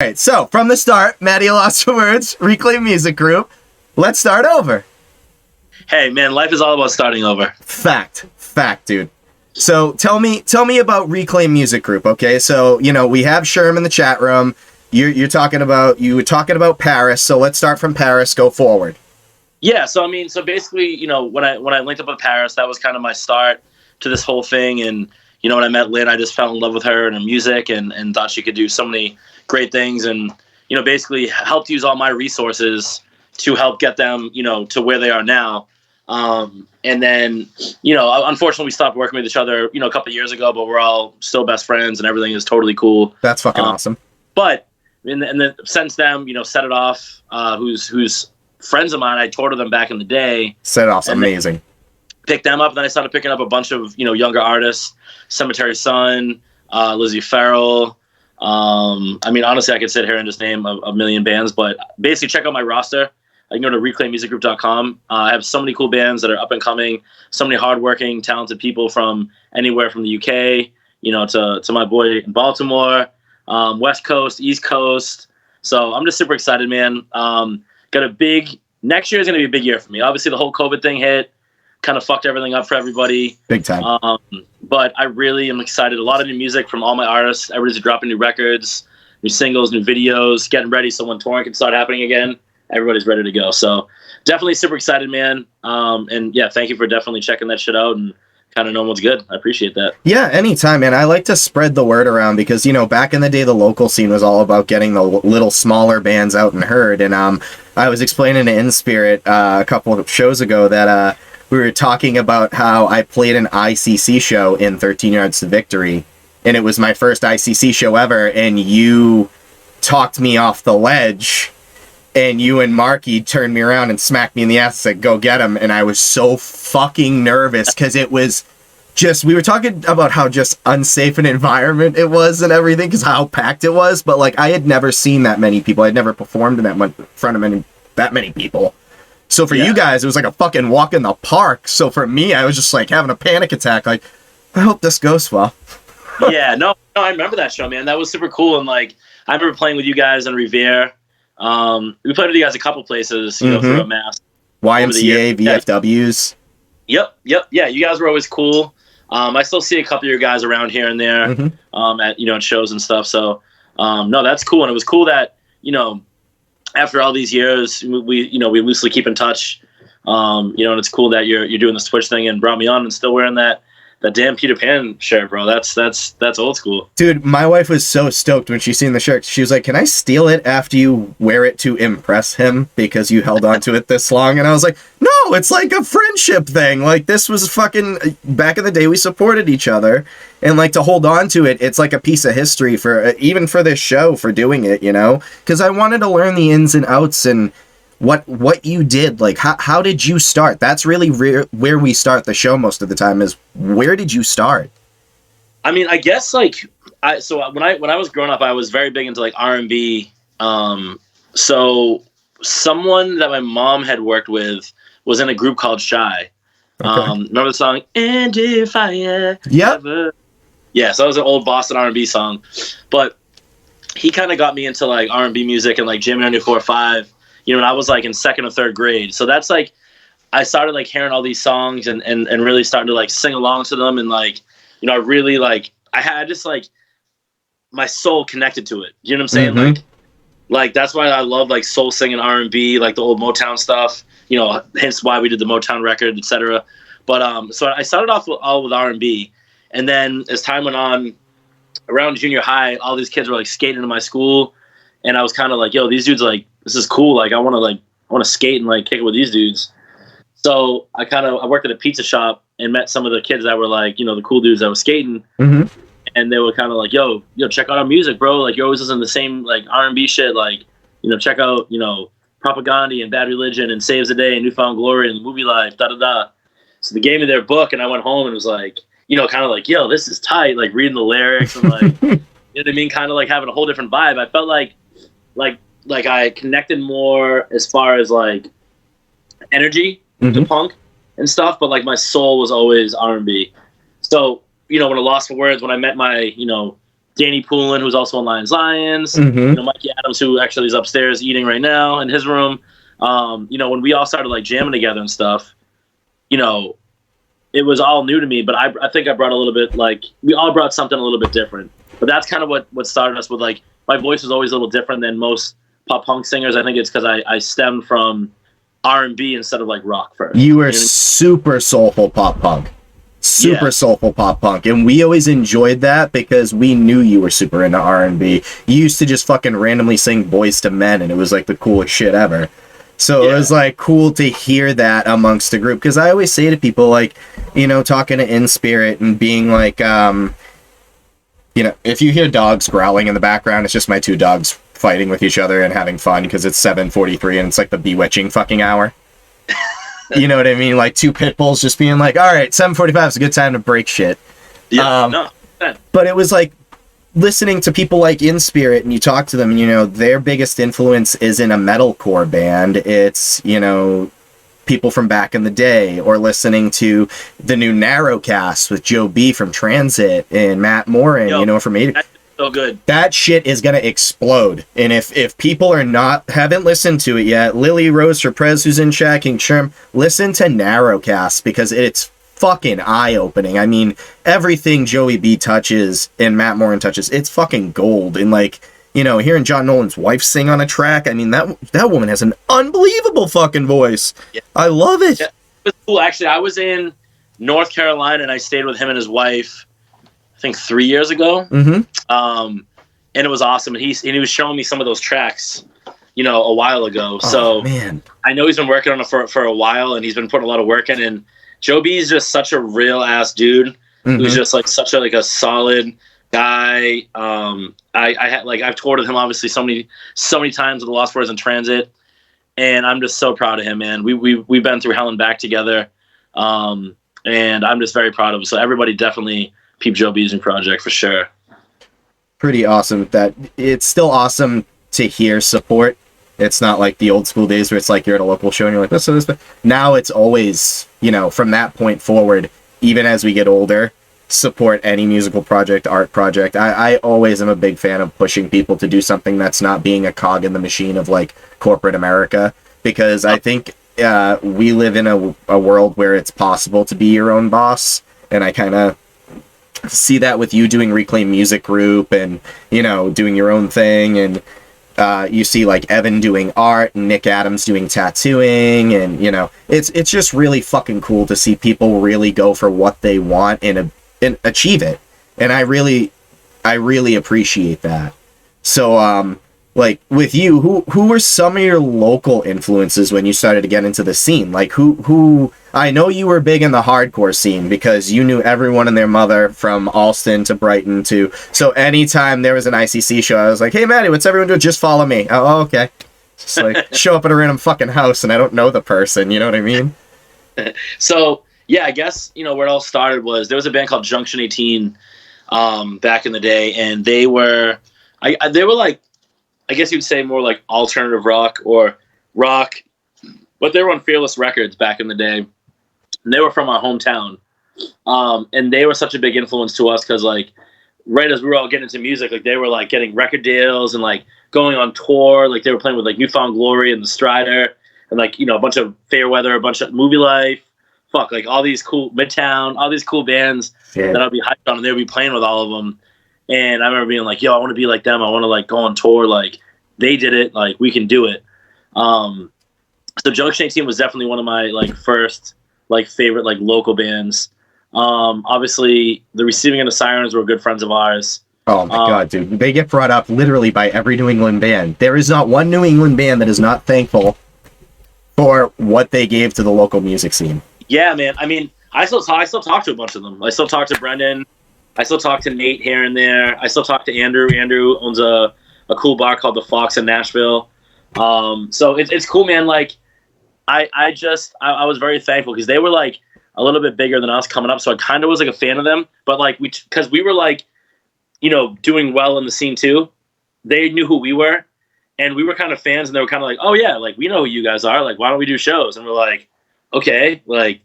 All right, so from the start, Matty Lost for Words, Reclaim Music Group. Let's start over. Hey, man, life is all about starting over. Fact, dude. So tell me about Reclaim Music Group, okay? So, we have Sherm in the chat room. You were talking about Paris, so let's start from Paris, go forward. Yeah, so basically, when I linked up with Paris, that was kind of my start to this whole thing. And, when I met Lynn, I just fell in love with her and her music and thought she could do so many great things and, basically helped use all my resources to help get them, to where they are now. And then, unfortunately we stopped working with each other, a couple of years ago, but we're all still best friends and everything is totally cool. That's fucking awesome. But since then, Set It Off, who's friends of mine, I toured with them back in the day. Set It Off's amazing. Picked them up, and then I started picking up a bunch of, younger artists, Cemetery Sun, Lizzie Farrell. Honestly, I could sit here and just name a million bands, but basically check out my roster. You can go to reclaimmusicgroup.com. I have so many cool bands that are up and coming, so many hardworking, talented people from anywhere from the UK, to my boy in Baltimore, West Coast, East Coast. So I'm just super excited, man. Next year is going to be a big year for me. Obviously, the whole COVID thing hit, kind of fucked everything up for everybody. Big time. But I really am excited. A lot of new music from all my artists. Everybody's dropping new records, new singles, new videos, getting ready so when touring can start happening again, everybody's ready to go. So definitely super excited, man. And yeah, thank you for definitely checking that shit out and kind of knowing what's good. I appreciate that. Yeah, anytime, man. I like to spread the word around because, back in the day, the local scene was all about getting the little smaller bands out and heard. And I was explaining to In Spirit a couple of shows ago that we were talking about how I played an ICC show in 13 Yards to Victory. And it was my first ICC show ever. And you talked me off the ledge. And you and Marky turned me around and smacked me in the ass and said, go get him. And I was so fucking nervous because it was just, we were talking about how just unsafe an environment it was and everything because how packed it was. But like, I had never seen that many people. I'd never performed in front of that many people. So for you guys, it was like a fucking walk in the park. So for me, I was just like having a panic attack. Like, I hope this goes well. Yeah, no, I remember that show, man. That was super cool. And like, I remember playing with you guys in Revere. We played with you guys a couple places, through a mass. YMCA, VFWs. Yep. Yeah, you guys were always cool. I still see a couple of your guys around here and there, at shows and stuff. So, no, that's cool. And it was cool that, after all these years, we loosely keep in touch. And it's cool that you're doing this Twitch thing and brought me on and still wearing that damn Peter Pan shirt, bro. That's old school. Dude, my wife was so stoked when she seen the shirt. She was like, can I steal it after you wear it to impress him because you held on to it this long? And I was like, no, it's like a friendship thing. Like, this was fucking back in the day, we supported each other. And like, to hold on to it, it's like a piece of history for even for this show, for doing it, because I wanted to learn the ins and outs and what you did. Like, how did you start? That's really where we start the show most of the time, is where did you start? I guess like when I was growing up, I was very big into like R&B. So someone that my mom had worked with was in a group called Shy. Okay. Remember the song "And If I Ever"? Yeah, so that was an old Boston R&B song, but he kind of got me into like R&B music and like Jam 94.5. And I was like in second or third grade. So that's like, I started like hearing all these songs and really starting to like sing along to them. And like, I really like, I had just like my soul connected to it. You know what I'm saying? Mm-hmm. Like that's why I love like soul singing R&B, like the old Motown stuff, hence why we did the Motown record, etc. But, so I started off all with R&B. And then as time went on, around junior high, all these kids were like skating to my school. And I was kind of like, yo, these dudes, like, this is cool. Like, I want to skate and like kick it with these dudes. So I worked at a pizza shop and met some of the kids that were like, the cool dudes that were skating. Mm-hmm. And they were kind of like, yo, check out our music, bro. Like, you're always listening to the same like R&B shit. Like, check out, Propaganda and Bad Religion and Saves the Day and Newfound Glory and Movie Life, da-da-da. So they gave me their book and I went home and was like, kind of like, yo, this is tight. Like reading the lyrics and like, you know what I mean? Kind of like having a whole different vibe. I felt like I connected more as far as like energy to punk and stuff, but like my soul was always R&B. So, when I lost for words, when I met my, Danny Poulin, who's also on Lions, Mm-hmm. Mikey Adams, who actually is upstairs eating right now in his room. When we all started like jamming together and stuff, it was all new to me, but I think I brought a little bit, like, we all brought something a little bit different. But that's kind of what started us with, like, my voice was always a little different than most pop punk singers. I think it's because I stemmed from R&B instead of, like, rock first. You were super soulful pop punk. Soulful pop punk. And we always enjoyed that because we knew you were super into R&B. You used to just fucking randomly sing Boys to Men, and it was, like, the coolest shit ever. So it was, like, cool to hear that amongst the group. Because I always say to people, like, talking to In Spirit and being like, if you hear dogs growling in the background, it's just my two dogs fighting with each other and having fun because it's 7:43 and it's, like, the bewitching fucking hour. You know what I mean? Like, two pit bulls just being like, all right, 7:45 is a good time to break shit. Yeah, But it was, like, listening to people like In Spirit, and you talk to them, and their biggest influence isn't a metalcore band. It's people from back in the day, or listening to the new Narrowcast with Joe B from Transit and Matt Morin, from 80. That's so good. That shit is gonna explode. And if people haven't listened to it yet, Lily Rose Surprise, who's in chat, King Sherm, listen to Narrowcast because it's fucking eye-opening. I mean, everything Joey B touches and Matt Morin touches, it's fucking gold. And, like, hearing John Nolan's wife sing on a track, I mean, that woman has an unbelievable fucking voice. Yeah. I love it. Yeah, it was cool. Actually, I was in North Carolina and I stayed with him and his wife, I think 3 years ago. Mm-hmm. And it was awesome. And he was showing me some of those tracks, a while ago. So man. I know he's been working on it for a while, and he's been putting a lot of work in. And Joe B is just such a real ass dude who's just like such a solid guy. I've toured with him obviously so many times with the Lost Boys in Transit, and I'm just so proud of him, man. We've been through hell and back together, and I'm just very proud of him. So everybody definitely peep Joe B's new project for sure. Pretty awesome. That it's still awesome to hear support. It's not like the old school days where it's like you're at a local show and you're like, this. Now it's always, from that point forward, even as we get older, support any musical project, art project. I always am a big fan of pushing people to do something that's not being a cog in the machine of, like, corporate America. Because I think we live in a world where it's possible to be your own boss. And I kind of see that with you doing Reclaim Music Group and, doing your own thing. And you see, like, Evan doing art and Nick Adams doing tattooing, and it's just really fucking cool to see people really go for what they want and achieve it. And I really appreciate that. So like, with you, who were some of your local influences when you started to get into the scene? Like, who I know you were big in the hardcore scene because you knew everyone and their mother from Alston to Brighton to, so anytime there was an ICC show, I was like, hey Matty, what's everyone doing? Just follow me. Oh, okay. Just like show up at a random fucking house and I don't know the person, you know what I mean? So yeah, I guess, where it all started was there was a band called Junction 18 back in the day, and they were like, I guess you'd say more like alternative rock or rock, but they were on Fearless Records back in the day, and they were from our hometown. And they were such a big influence to us because, like, right as we were all getting into music, like, they were, like, getting record deals and, like, going on tour. Like, they were playing with, like, Newfound Glory and the Strider and, like, a bunch of Fairweather, a bunch of Movie Life. Like, all these cool Midtown, all these cool bands that I'd be hyped on, and they would be playing with all of them. And I remember being like, yo, I want to be like them. I want to, like, go on tour. Like, they did it. Like, we can do it. So Junction 18 was definitely one of my, like, first, like, favorite, like, local bands. Obviously, the Receiving End of Sirens were good friends of ours. Oh, my God, dude. They get brought up literally by every New England band. There is not one New England band that is not thankful for what they gave to the local music scene. Yeah, man. I mean, I still talk to a bunch of them. I still talk to Brendan. I still talk to Nate here and there. I still talk to Andrew. Andrew owns a cool bar called The Fox in Nashville. So it's cool, man. Like, I was very thankful because they were, like, a little bit bigger than us coming up. So I kind of was, like, a fan of them. But, like, because we were, like, doing well in the scene too. They knew who we were, and we were kind of fans, and they were kind of like, oh yeah, like, we know who you guys are. Like, why don't we do shows? And we're like, okay, like,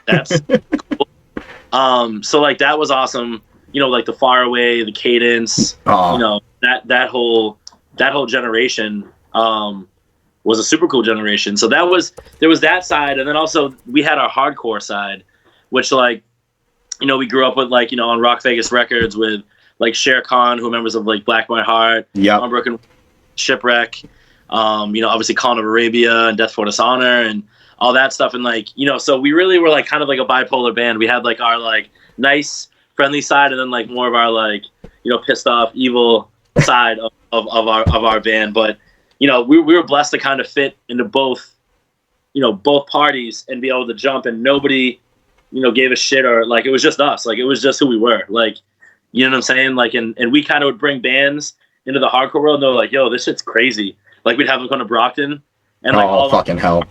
that's cool. So, like, that was awesome. you know, like the Far Away, the Cadence, Aw. you know, that whole generation was a super cool generation. So there was that side, and then also we had our hardcore side, which, like, you know, we grew up with, like, you know, on Rock Vegas Records with like Shere Khan, who are members of like Black My Heart, Unbroken Shipwreck, you know, obviously Khan of Arabia and Death for Dishonor and all that stuff. And like, you know, so we really were like kind of like a bipolar band. We had like our like nice friendly side, and then like more of our like, you know, pissed off evil side of our band. But, you know, we were blessed to kind of fit into both, you know, both parties and be able to jump, and nobody, you know, gave a shit, or like it was just us. Like it was just who we were. Like, you know what I'm saying? Like, and we kind of would bring bands into the hardcore world, and they're like, yo, this shit's crazy. Like, we'd have them come to Brockton, and like all fucking hell,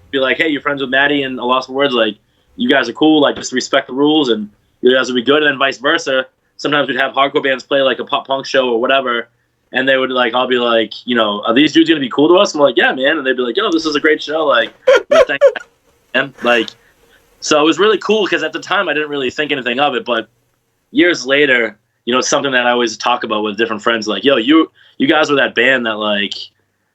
be like, hey, you're friends with Matty and A Loss for Words, like, you guys are cool, like, just respect the rules, and you guys will be good. And then vice versa. Sometimes we'd have hardcore bands play like a pop punk show or whatever, and they would like, I'll be like, you know, are these dudes gonna be cool to us? I'm like, yeah, man. And they'd be like, yo, this is a great show, like, thanks, man. Like, so it was really cool, because at the time I didn't really think anything of it, but years later, you know, it's something that I always talk about with different friends, like, yo, you guys were that band that like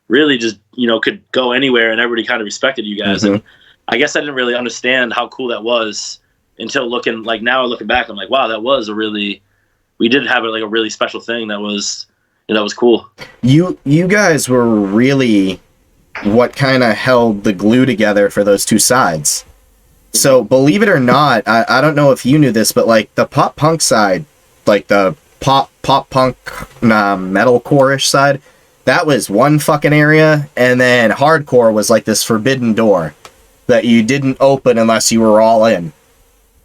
really just, you know, could go anywhere and everybody kind of respected you guys. And I guess I didn't really understand how cool that was until looking back, I'm like, wow, that was we did have like a really special thing that was, you know, that was cool. You guys were really what kind of held the glue together for those two sides. So believe it or not, I don't know if you knew this, but like the pop punk side, like the pop punk metalcore-ish side, that was one fucking area, and then hardcore was like this forbidden door that you didn't open unless you were all in.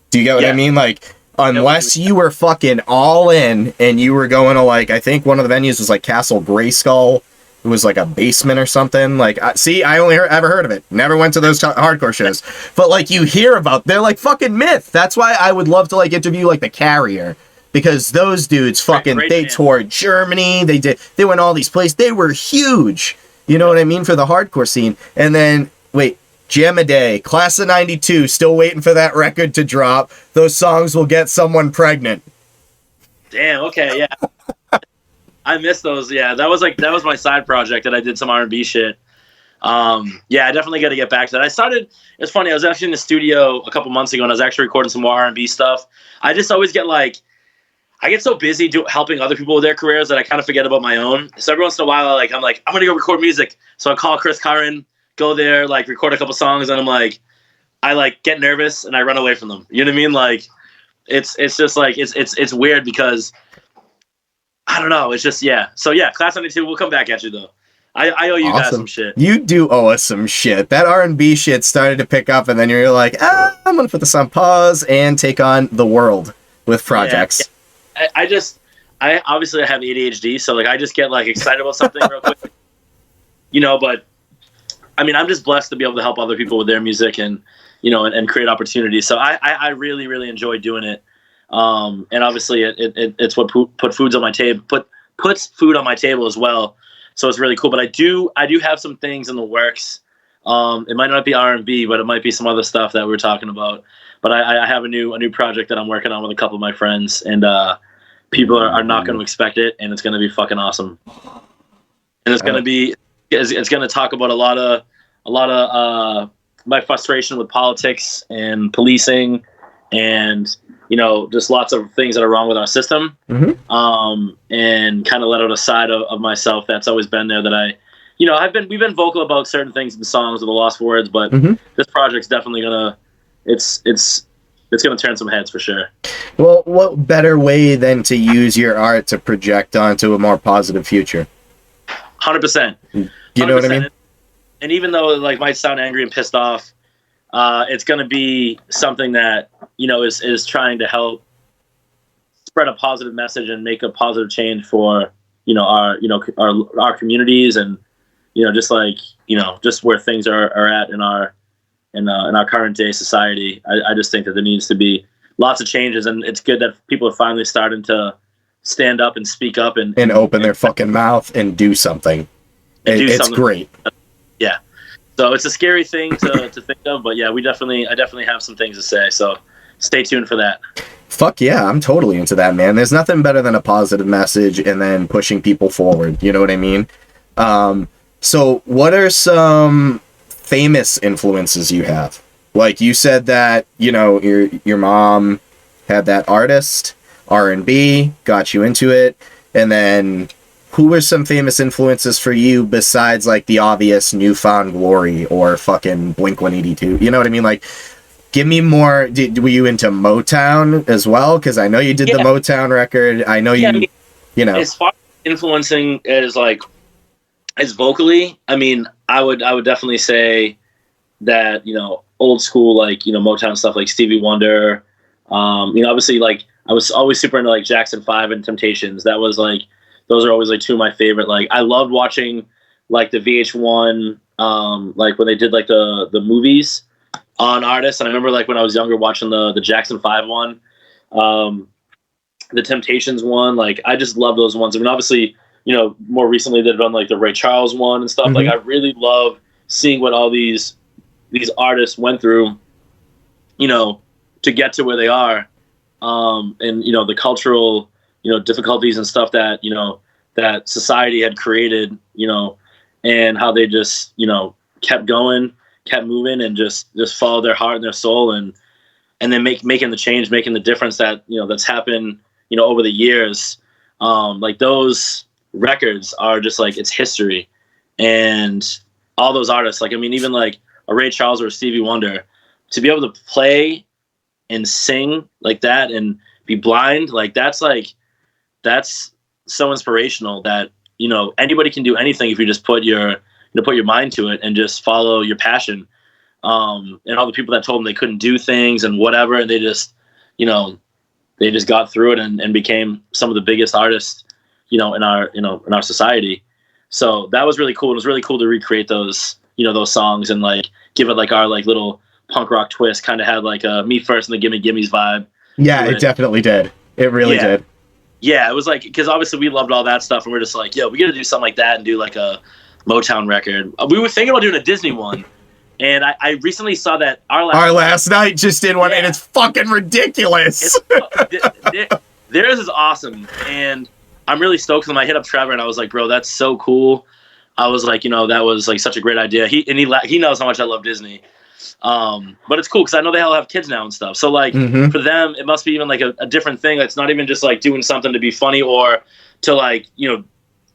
Do you get what I mean? Like, unless you were fucking all in and you were going to, like, I think one of the venues was like Castle Grayskull. It was like a basement or something. Like, I only ever heard of it. Never went to those hardcore shows. But like, you hear about, they're like fucking myth. That's why I would love to like interview like the Carrier, because those dudes fucking, they toured Germany. They went all these places. They were huge. You know what I mean? For the hardcore scene. And then, wait, Jam a Day, Class of 92, still waiting for that record to drop. Those songs will get someone pregnant. Damn, okay, yeah. I miss those. Yeah, that was my side project that I did some R&B shit. Yeah, I definitely got to get back to that. It's funny, I was actually in the studio a couple months ago, and I was actually recording some more R&B stuff. I just always get like, I get so busy helping other people with their careers that I kind of forget about my own. So every once in a while, I'm like, I'm gonna go record music. So I call Chris Curran, go there, like record a couple songs, and I'm like, I like get nervous and I run away from them. You know what I mean? Like, it's just like it's weird, because I don't know. It's just, yeah. So yeah, Class 92. We'll come back at you though. I owe you guys some shit. You do owe us some shit. That R&B shit started to pick up, and then you're like, I'm gonna put this on pause and take on the world with projects. Yeah. I obviously have ADHD, so like I just get like excited about something real quick, you know. But I mean, I'm just blessed to be able to help other people with their music, and you know, and create opportunities. So I really, really enjoy doing it. And obviously it's what puts food on my table as well. So it's really cool. But I do have some things in the works. It might not be R&B, but it might be some other stuff that we're talking about. But I have a new project that I'm working on with a couple of my friends, and people are not going to expect it, and it's going to be fucking awesome. And it's going to talk about a lot of my frustration with politics and policing, and you know, just lots of things that are wrong with our system. And kind of let out a side of myself that's always been there, that we've been vocal about certain things in the songs of The Lost for Words, but this project's definitely gonna, it's gonna turn some heads for sure. Well, what better way than to use your art to project onto a more positive future? 100%. You know what I mean? And even though it like might sound angry and pissed off, it's gonna be something that, you know, is trying to help spread a positive message and make a positive change for, you know, our communities, and you know, just like, you know, just where things are at in our current day society. I just think that there needs to be lots of changes, and it's good that people are finally starting to stand up and speak up and open their fucking mouth and do something. It's great. Yeah. So it's a scary thing to think of, but yeah, I definitely have some things to say. So stay tuned for that. Fuck yeah, I'm totally into that, man. There's nothing better than a positive message and then pushing people forward. You know what I mean? So what are some famous influences you have? Like you said that, you know, your mom had that artist, R&B, got you into it, and then who were some famous influences for you besides like the obvious Newfound Glory or fucking Blink-182? You know what I mean? Like, give me more. Were you into Motown as well? Because I know you did the Motown record. I know I mean, you know. As far as influencing as vocally, I mean, I would definitely say that, you know, old school, like, you know, Motown stuff like Stevie Wonder. You know, obviously, like, I was always super into like Jackson 5 and Temptations. That was like, those are always like two of my favorite. Like, I loved watching like the VH1, like when they did like the movies on artists. And I remember like when I was younger watching the Jackson 5 one, the Temptations one. Like, I just love those ones. I mean, obviously, you know, more recently they've done like the Ray Charles one and stuff. Like, I really love seeing what all these artists went through, you know, to get to where they are. And, you know, the cultural, you know, difficulties and stuff that, you know, that society had created, you know, and how they just, you know, kept going, kept moving, and just followed their heart and their soul, and then making the change, making the difference that, you know, that's happened, you know, over the years. Like, those records are just like, it's history. And all those artists, like, I mean, even like a Ray Charles or a Stevie Wonder, to be able to play and sing like that and be blind, like, that's so inspirational that, you know, anybody can do anything if you just put your mind to it and just follow your passion. And all the people that told them they couldn't do things and whatever, and they just, you know, they just got through it and became some of the biggest artists, you know, in our society. So that was really cool. It was really cool to recreate those, you know, those songs and like give it like our like little punk rock twist. Kind of had like a Me First and the Gimme Gimmes vibe. Yeah, it definitely did. It really did. Yeah, it was like, because obviously we loved all that stuff, and we're just like, yo, we got to do something like that and do like a Motown record. We were thinking about doing a Disney one, and I recently saw that Our Last Night just did one, and it's fucking ridiculous. Theirs is awesome, and I'm really stoked when I hit up Trevor, and I was like, bro, that's so cool. I was like, you know, that was like such a great idea. He knows how much I love Disney. But it's cool because I know they all have kids now and stuff. So like for them, it must be even like a different thing. It's not even just like doing something to be funny or to like, you know,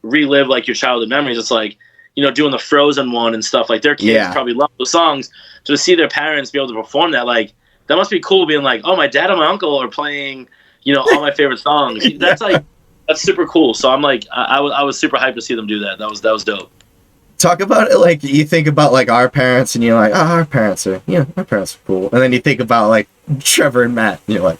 relive like your childhood memories. It's like, you know, doing the Frozen one and stuff. Like, their kids probably love those songs. So to see their parents be able to perform that, like, that must be cool, being like, oh, my dad and my uncle are playing, you know, all my favorite songs. That's like, that's super cool. So I'm like, I was super hyped to see them do that. That was dope. Talk about it like you think about like our parents, and you're like, oh, our parents are cool. And then you think about like Trevor and Matt, and you're like,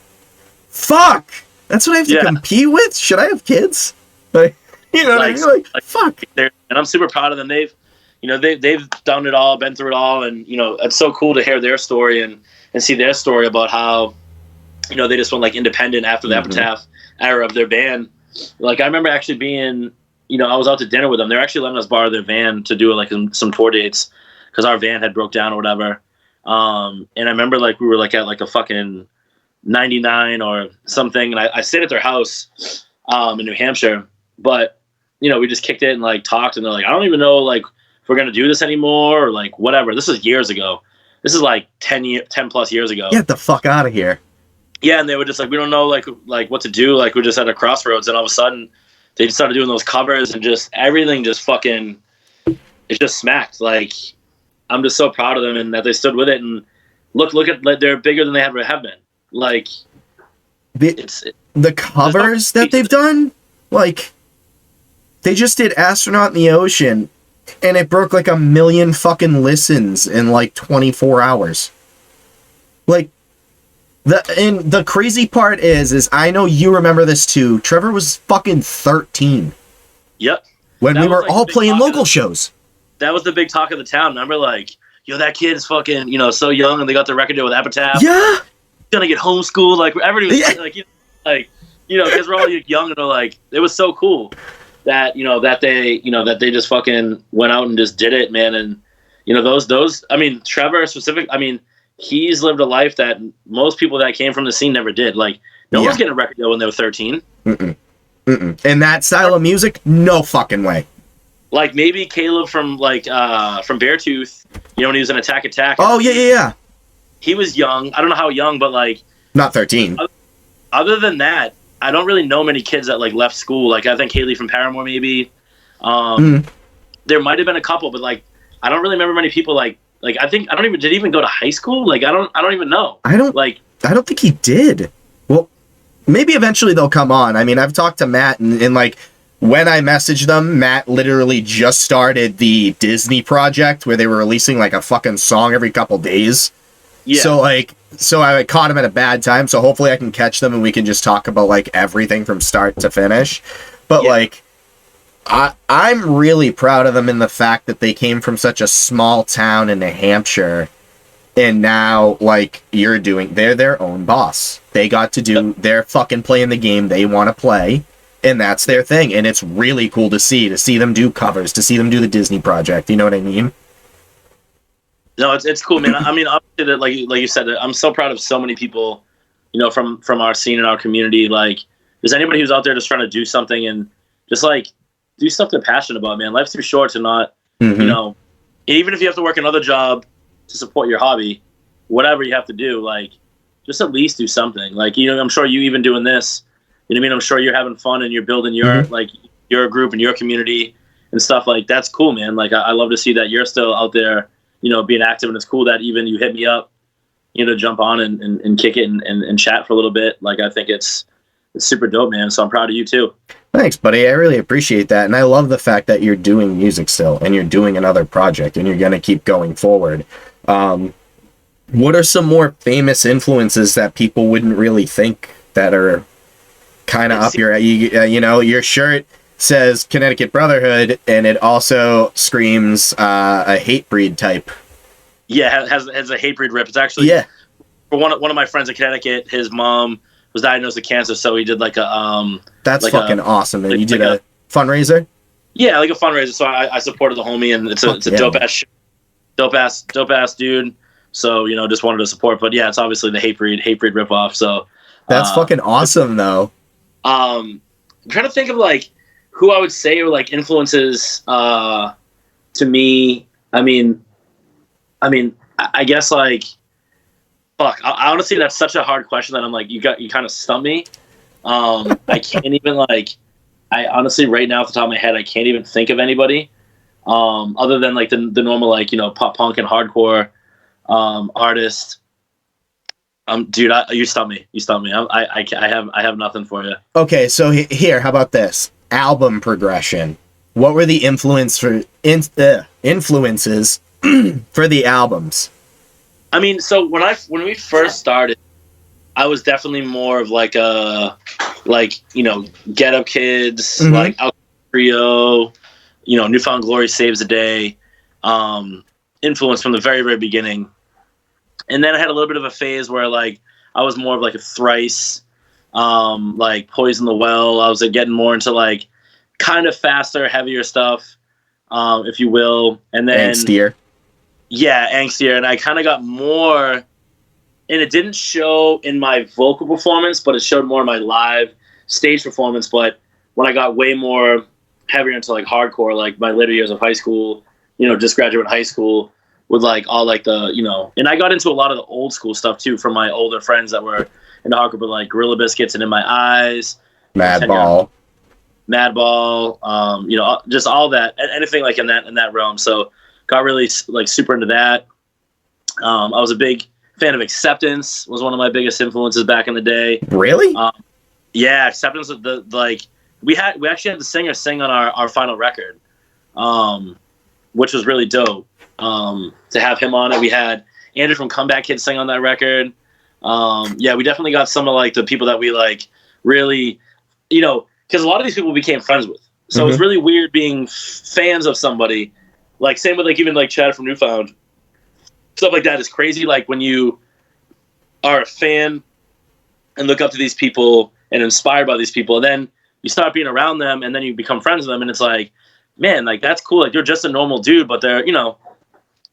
fuck, that's what I have to compete with? Should I have kids? Like, you know, like, fuck. And I'm super proud of them. They've done it all, been through it all, and you know, it's so cool to hear their story and see their story about how, you know, they just went like independent after the Epitaph era of their band. Like, I remember actually being, you know, I was out to dinner with them. They're actually letting us borrow their van to do like some tour dates because our van had broke down or whatever. And I remember like we were like at like a fucking 99 or something, and I stayed at their house in New Hampshire. But you know, we just kicked it and like talked, and they're like, I don't even know like if we're gonna do this anymore or like whatever. This is years ago. This is like 10 plus years ago. Get the fuck out of here. Yeah, and they were just like, we don't know like what to do. Like, we're just at a crossroads, and all of a sudden they just started doing those covers, and just everything just fucking, it just smacked. Like, I'm just so proud of them and that they stood with it. And look at, like, they're bigger than they ever have been. Like, the covers that they've done, like, they just did Astronaut in the Ocean, and it broke like 1 million fucking listens in like 24 hours. Like, the crazy part is I know you remember this too. Trevor was fucking 13. Yep. When we were all playing local shows. That was the big talk of the town. Remember, like, yo, that kid is fucking, you know, so young, and they got the record deal with Epitaph. Yeah. He's gonna get homeschooled. Like, everybody was like, you know, because we're all young, and they're like, it was so cool that, you know, that they just fucking went out and just did it, man. And, you know, those, I mean, Trevor specific, I mean, he's lived a life that most people that came from the scene never did. Like, No one's getting a record deal when they were 13. And that style of music, no fucking way. Like maybe Caleb from Beartooth, when he was in Attack Attack. Oh yeah. He was young. I don't know how young, but like not 13. Other than that, I don't really know many kids that like left school. Like I think Haley from Paramore maybe. There might have been a couple, but like I don't really remember many people like did he even go to high school? Like I don't even know. I don't think he did. Well, maybe eventually they'll come on. I mean, I've talked to Matt and like when I messaged them, Matt literally just started the Disney project where they were releasing like a fucking song every couple days. Yeah. So I caught him at a bad time. So hopefully I can catch them and we can just talk about like everything from start to finish. But like, I'm really proud of them in the fact that they came from such a small town in New Hampshire, and now like they're their own boss. They got to do they're fucking playing the game they want to play, and that's their thing. And it's really cool to see them do covers, to see them do the Disney project. You know what I mean? No, it's cool, man. I mean, obviously, like you said, I'm so proud of so many people, from our scene and our community. Like, there's anybody who's out there just trying to do something and just like do stuff they're passionate about, man. Life's too short to not, even if you have to work another job to support your hobby, whatever you have to do, like, just at least do something. Like, I'm sure you even doing this, I'm sure you're having fun and you're building your like your group and your community and stuff. Like, that's cool, man. Like, I love to see that you're still out there, being active, and it's cool that even you hit me up, to jump on and kick it and chat for a little bit. Like, I think it's super dope, man. So I'm proud of you too. Thanks, buddy. I really appreciate that. And I love the fact that you're doing music still and you're doing another project and you're going to keep going forward. What are some more famous influences that people wouldn't really think that are kind of up your, your shirt says Connecticut Brotherhood and it also screams a hate breed type. Yeah, has a hate breed rip. It's actually, for one of my friends in Connecticut, his mom was diagnosed with cancer, so he did like a that's like fucking awesome. And you did a fundraiser? Yeah, like a fundraiser. So I supported the homie, and it's a dope ass dude. So just wanted to support. But yeah, it's obviously the hate breed ripoff. So that's fucking awesome, though. I'm trying to think of like who I would say are like influences to me. I mean, I guess like. Fuck, I honestly, that's such a hard question that I'm like, you kind of stumped me. I can't even I honestly, right now off the top of my head, I can't even think of anybody other than like the normal, like, pop punk and hardcore artist. Dude, you stumped me. I have nothing for you. Okay. So here, how about this album progression? What were the influences for the albums? I mean, so when we first started, I was definitely more of like a Get Up Kids, like Alkaline Trio, Newfound Glory, Saves the Day, influence from the very, very beginning. And then I had a little bit of a phase where like I was more of like a Thrice, like Poison the Well. I was getting more into like kind of faster, heavier stuff, if you will. And then Angstier. Yeah, angstier, and I kind of got more, and it didn't show in my vocal performance, but it showed more in my live stage performance. But when I got way more heavier into like hardcore, like my later years of high school, just graduate high school, with like all like the, and I got into a lot of the old school stuff too from my older friends that were in the hardcore, but like Gorilla Biscuits and In My Eyes, Madball, just all that, anything like in that realm. So. Got really like super into that. I was a big fan of Acceptance. Was one of my biggest influences back in the day. Really? Yeah, Acceptance. We actually had the singer sing on our final record, which was really dope. To have him on it, we had Andrew from Comeback Kid sing on that record. Yeah, we definitely got some of like the people that we like really, because a lot of these people we became friends with. So it's really weird being fans of somebody. Like, same with, like, even, like, Chad from Newfound. Stuff like that is crazy. Like, when you are a fan and look up to these people and inspired by these people, and then you start being around them, and then you become friends with them, and it's like, man, like, that's cool. Like, you're just a normal dude, but they're,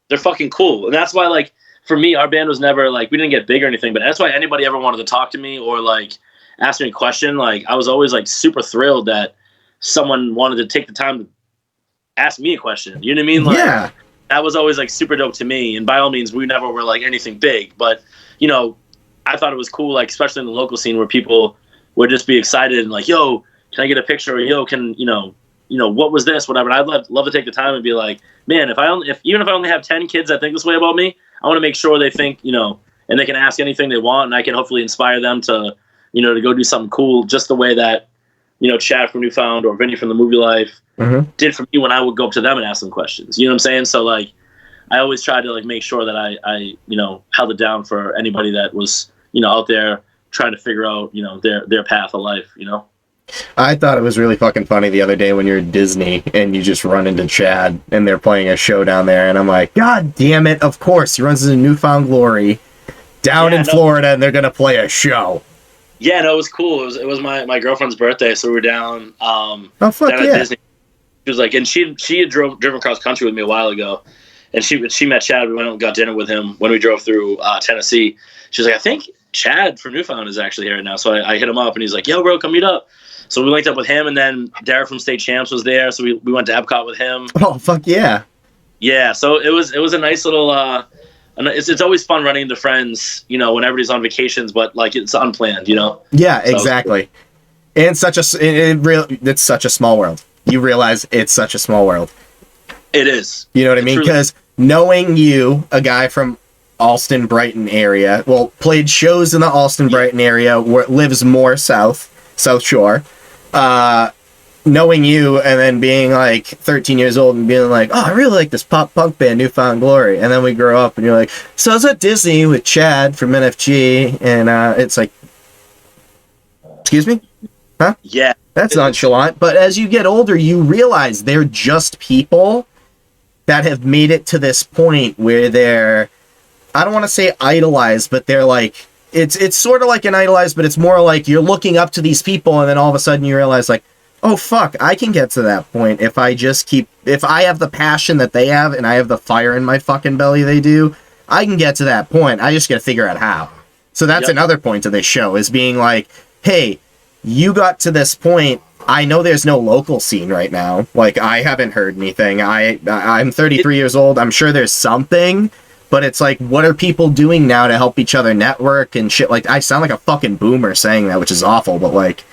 they're fucking cool. And that's why, like, for me, our band was never, like, we didn't get big or anything, but that's why anybody ever wanted to talk to me or, like, asked me a question, like I was always like super thrilled that someone wanted to take the time to ask me a question. You know what I mean? Like, Yeah. that was always like super dope to me. And by all means, we never were like anything big, but you know, I thought it was cool, like especially in the local scene where people would just be excited and like, yo, can I get a picture? Or yo, can what was this? Whatever. And I'd love to take the time and be like, man, even if I only have 10 kids that think this way about me, I want to make sure they think, and they can ask anything they want, and I can hopefully inspire them to, to go do something cool, just the way that, Chad from Newfound or Vinny from the Movie Life did for me when I would go up to them and ask them questions. You know what I'm saying? So like, I always tried to like make sure that I held it down for anybody that was, out there trying to figure out, their path of life, I thought it was really fucking funny the other day when you're at Disney and you just run into Chad and they're playing a show down there, and I'm like, God damn it, of course, he runs into Newfound Glory down in Florida and they're gonna play a show. Yeah, no, it was cool. It was my girlfriend's birthday, so we were down down at Disney. She was like, and she had driven cross country with me a while ago, and she met Chad. We went and got dinner with him when we drove through Tennessee. She was like, I think Chad from Newfound is actually here now. So I hit him up and he's like, yo, bro, come meet up. So we linked up with him, and then Derek from State Champs was there, so we went to Epcot with him. Oh, fuck yeah. Yeah, so it was a nice little it's always fun running into friends, when everybody's on vacations, but like it's unplanned, Yeah, exactly. And it's such a small world. You realize it's such a small world. It is. You know what I mean? Because knowing you, a guy from Alston, Brighton area, played shows in the Alston, Brighton area, where lives more South Shore, knowing you and then being like 13 years old and being like, oh, I really like this pop punk band Newfound Glory, and then we grow up and you're like, so I was at Disney with Chad from NFG, and it's like, excuse me? Huh? Yeah. That's nonchalant. But as you get older, you realize they're just people that have made it to this point where they're, I don't want to say idolized, but they're like, it's sort of like an idolized, but it's more like you're looking up to these people, and then all of a sudden you realize like, oh fuck, I can get to that point if I have the passion that they have and I have the fire in my fucking belly they do, I can get to that point. I just gotta figure out how. So that's another point of this show, is being like, hey, you got to this point. I know there's no local scene right now. Like, I haven't heard anything. I'm 33 years old. I'm sure there's something. But it's like, what are people doing now to help each other network and shit? Like, I sound like a fucking boomer saying that, which is awful, but like...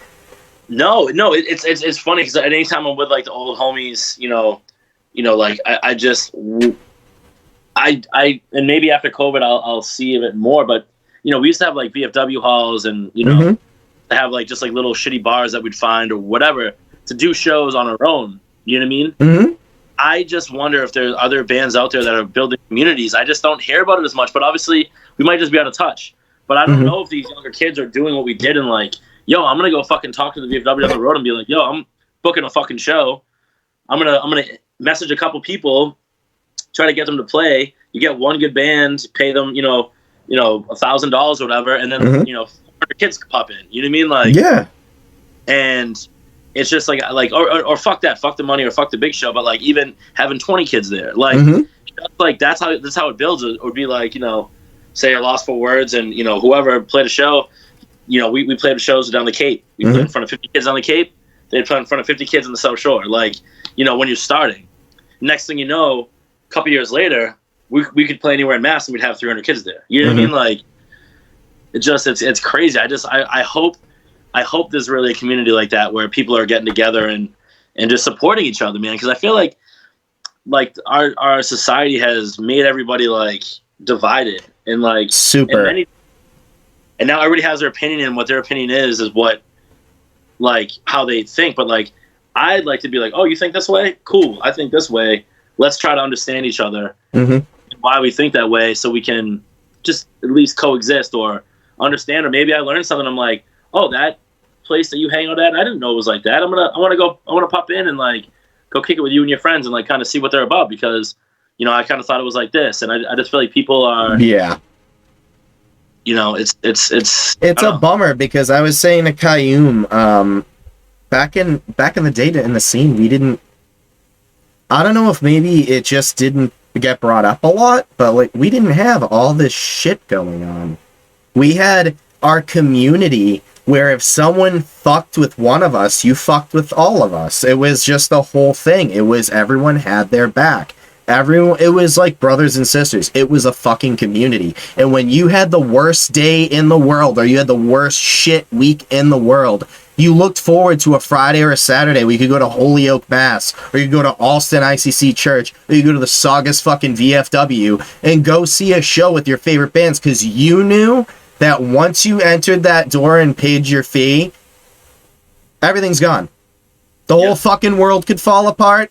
No, it's funny, because anytime I'm with, like, the old homies, like, I and maybe after COVID I'll see it more, but, we used to have, like, VFW halls and, have, like, just, like, little shitty bars that we'd find or whatever to do shows on our own, you know what I mean? Mm-hmm. I just wonder if there's other bands out there that are building communities. I just don't hear about it as much, but obviously we might just be out of touch. But I don't know if these younger kids are doing what we did and like, yo, I'm gonna go fucking talk to the VFW down the road and be like, yo, I'm booking a fucking show. I'm gonna message a couple people, try to get them to play. You get one good band, pay them, $1,000 or whatever, and then 400 kids pop in. You know what I mean? Like, yeah. And it's just like or fuck that, fuck the money or fuck the big show, but like even having 20 kids there, like like that's how it builds. It would be like, say you're Lost for Words and whoever played a show, we played shows down the Cape. We played in front of 50 kids on the Cape. They'd play in front of 50 kids on the South Shore. Like, when you're starting, next thing you know, a couple years later, we could play anywhere in Mass and we'd have 300 kids there. You know what I mean? Like, it's crazy. I hope there's really a community like that where people are getting together and just supporting each other, man. Because I feel like our society has made everybody like divided and like super. And now everybody has their opinion, and what their opinion is what like how they think. But like, I'd like to be like, oh, you think this way? Cool. I think this way. Let's try to understand each other and why we think that way, so we can just at least coexist or understand. Or maybe I learned something. I'm like, oh, that place that you hang out at, I didn't know it was like that. I want to pop in and like go kick it with you and your friends and like kind of see what they're about, because I kind of thought it was like this, and I just feel like people are it's a bummer, because I was saying to Kayum, back in the day in the scene, we didn't, I don't know if maybe it just didn't get brought up a lot, but like we didn't have all this shit going on. We had our community where if someone fucked with one of us, you fucked with all of us. It was just the whole thing. It was everyone had their back. Everyone, it was like brothers and sisters. It was a fucking community. And when you had the worst day in the world, or you had the worst shit week in the world, you looked forward to a Friday or a Saturday where you could go to Holyoke Mass, or you could go to Alston ICC Church, or you could go to the Saugus fucking VFW and go see a show with your favorite bands, because you knew that once you entered that door and paid your fee, everything's gone. The whole fucking world could fall apart.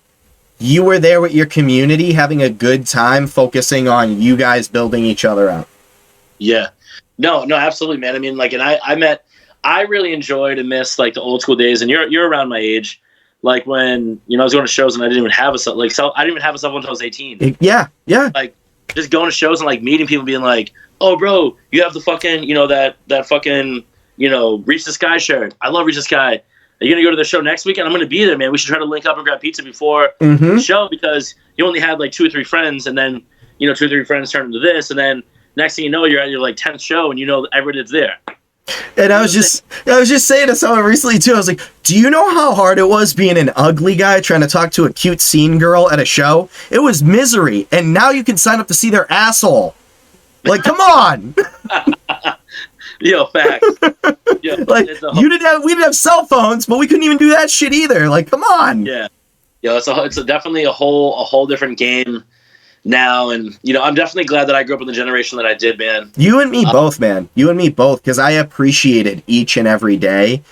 You were there with your community, having a good time, focusing on you guys building each other up. Yeah. No, absolutely, man. I mean, like, and I really enjoyed and missed, like, the old school days, and you're around my age, like, when, I was going to shows and I didn't even have a cell, I didn't even have a cell phone until I was 18. Yeah. Like, just going to shows and, like, meeting people being like, oh, bro, you have the fucking, that fucking, Reach the Sky shirt. I love Reach the Sky. Are you going to go to the show next weekend? I'm going to be there, man. We should try to link up and grab pizza before the show, because you only had like 2 or 3 friends, and then, 2 or 3 friends turn into this, and then next thing you know, you're at your like 10th show, and everyone's there. And I was just saying to someone recently too, I was like, do you know how hard it was being an ugly guy trying to talk to a cute scene girl at a show? It was misery. And now you can sign up to see their asshole. Like, come on. Yo, facts. Yo, like, we didn't have cell phones, but we couldn't even do that shit either. Like, come on. Yeah. Yo, it's definitely a whole different game now, and I'm definitely glad that I grew up in the generation that I did, man. You and me both, man. You and me both, because I appreciated each and every day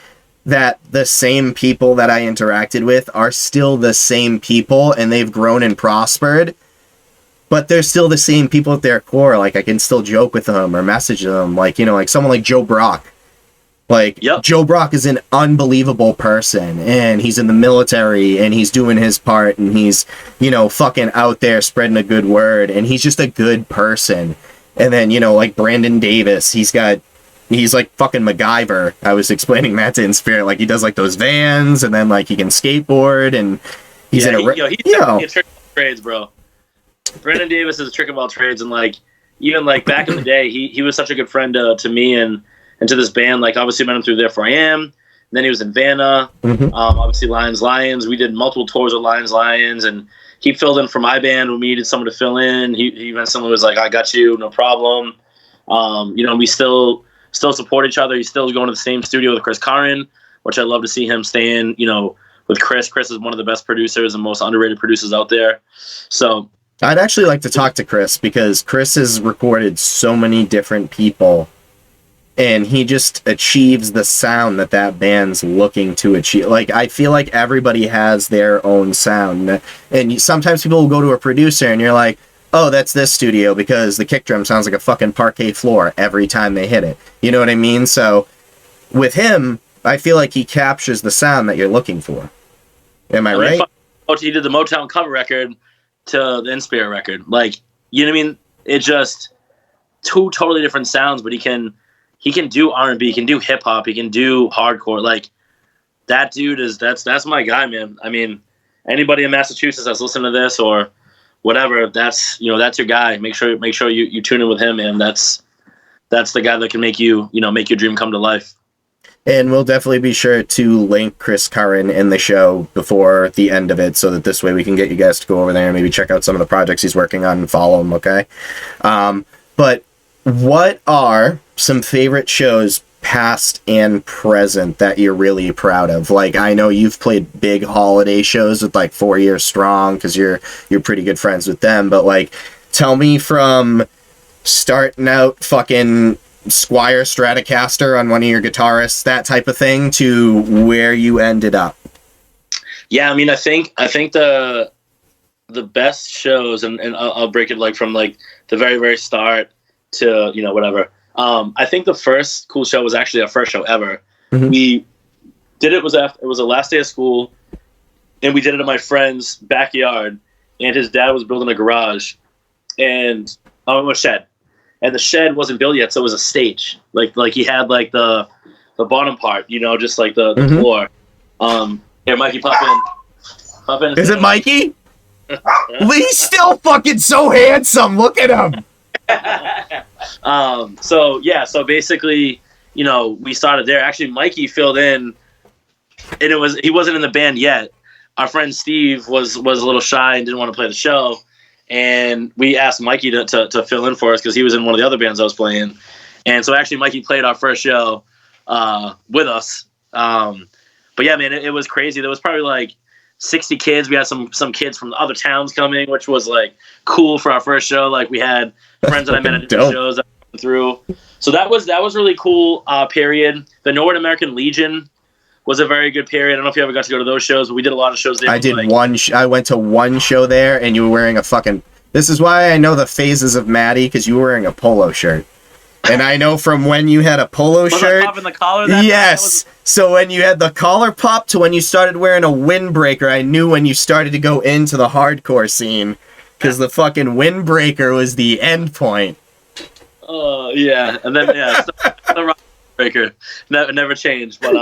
that the same people that I interacted with are still the same people, and they've grown and prospered. But they're still the same people at their core. Like, I can still joke with them or message them. Like, like someone like Joe Brock. Like, Joe Brock is an unbelievable person, and he's in the military, and he's doing his part, and he's, fucking out there spreading a good word, and he's just a good person. And then, like Brandon Davis, he's like fucking MacGyver. I was explaining that to In Spirit. Like, he does like those vans, and then like he can skateboard, and he's in a he's a trick of trades, bro. Brandon Davis is a trick of all trades, and like even like back in the day, he was such a good friend to me and to this band. Like, obviously met him through Therefore I Am, and then he was in Vanna, obviously Lions. We did multiple tours with Lions, and he filled in for my band when we needed someone to fill in. He even someone was like, I got you, no problem. We still support each other. He's still going to the same studio with Chris Karin, which I love to see him staying, with Chris. Chris is one of the best producers and most underrated producers out there. So I'd actually like to talk to Chris, because Chris has recorded so many different people, and he just achieves the sound that band's looking to achieve. Like, I feel like everybody has their own sound, and sometimes people will go to a producer and you're like, oh, that's this studio, because the kick drum sounds like a fucking parquet floor every time they hit it. You know what I mean? So with him, I feel like he captures the sound that you're looking for. Am I right? He did the Motown cover record to the In Spirit record. Like, you know what I mean? It's just 2 totally different sounds, but he can do R&B, he can do hip hop, he can do hardcore. Like, that dude that's my guy, man. I mean, anybody in Massachusetts that's listening to this or whatever, that's that's your guy. Make sure you tune in with him, man. That's the guy that can make you make your dream come to life. And we'll definitely be sure to link Chris Karin in the show before the end of it, so that this way we can get you guys to go over there and maybe check out some of the projects he's working on and follow him, okay? But what are some favorite shows, past and present, that you're really proud of? Like, I know you've played big holiday shows with like 4 Years Strong, because you're pretty good friends with them, but like, tell me from starting out fucking Squire Stratocaster on one of your guitarists, that type of thing, to where you ended up. Yeah, I mean, I think the best shows, and I'll break it like from like the very, very start to whatever. I think the first cool show was actually our first show ever. We did it was the last day of school, and we did it in my friend's backyard, and his dad was building a garage, and a shed. And the shed wasn't built yet, so it was a stage. Like he had like the bottom part, just like the floor. Here, Mikey, pop in. Is it Mikey? He's still fucking so handsome. Look at him. So basically, we started there. Actually, Mikey filled in, and he wasn't in the band yet. Our friend Steve was a little shy and didn't want to play the show, and we asked Mikey to fill in for us because he was in one of the other bands I was playing. And so actually Mikey played our first show with us. But yeah, man, it was crazy. There was probably like 60 kids. We had some kids from other towns coming, which was like cool for our first show. Like we had friends that I met at different shows that went through. So that was really cool period. The North American Legion was a very good period. I don't know if you ever got to go to those shows, but we did a lot of shows there. I did I went to one show there, and you were wearing a fucking... This is why I know the phases of Matty, because you were wearing a polo shirt. And I know from when you had a polo shirt... Was I popping the collar that Yes! So when you had the collar pop to when you started wearing a windbreaker, I knew when you started to go into the hardcore scene. Because the fucking windbreaker was the end point. Yeah. And then, the rock breaker. Never changed. But,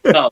no.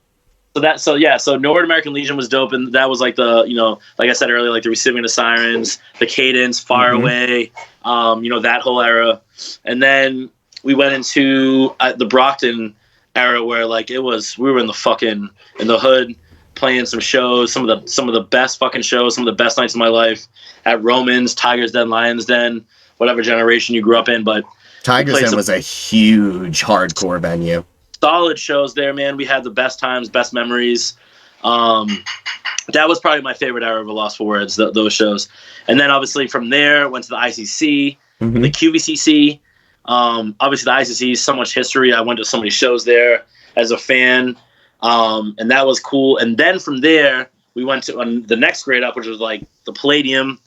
So North American Legion was dope, and that was like the, like I said earlier, like the Receiving the Sirens, the Cadence, Far Away, that whole era. And then we went into the Brockton era where like we were in the hood playing some shows, some of the best fucking shows, some of the best nights of my life at Romans, Tigers Den, Lions Den, whatever generation you grew up in. But Tigers Den was a huge hardcore venue. Solid shows there, man. We had the best times, best memories. That was probably my favorite era of A Lost for Words, those shows. And then obviously from there, went to the ICC, the QVCC. Obviously the ICC is so much history. I went to so many shows there as a fan. And that was cool. And then from there, we went to the next grade up, which was like the Palladium.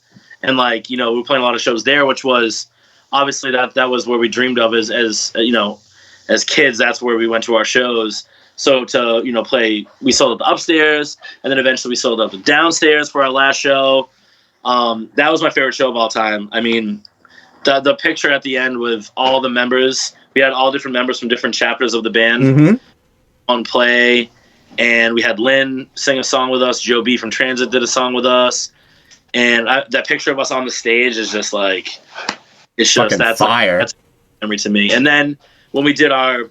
And like, we were playing a lot of shows there, which was obviously that was where we dreamed of as kids. That's where we went to our shows. So to, play, we sold up the upstairs, and then eventually we sold up the downstairs for our last show. That was my favorite show of all time. I mean, the picture at the end with all the members, we had all different members from different chapters of the band on play, and we had Lynn sing a song with us. Joe B from Transit did a song with us, and that picture of us on the stage is just like, it's just that's fire. That's a memory to me. And then when we did our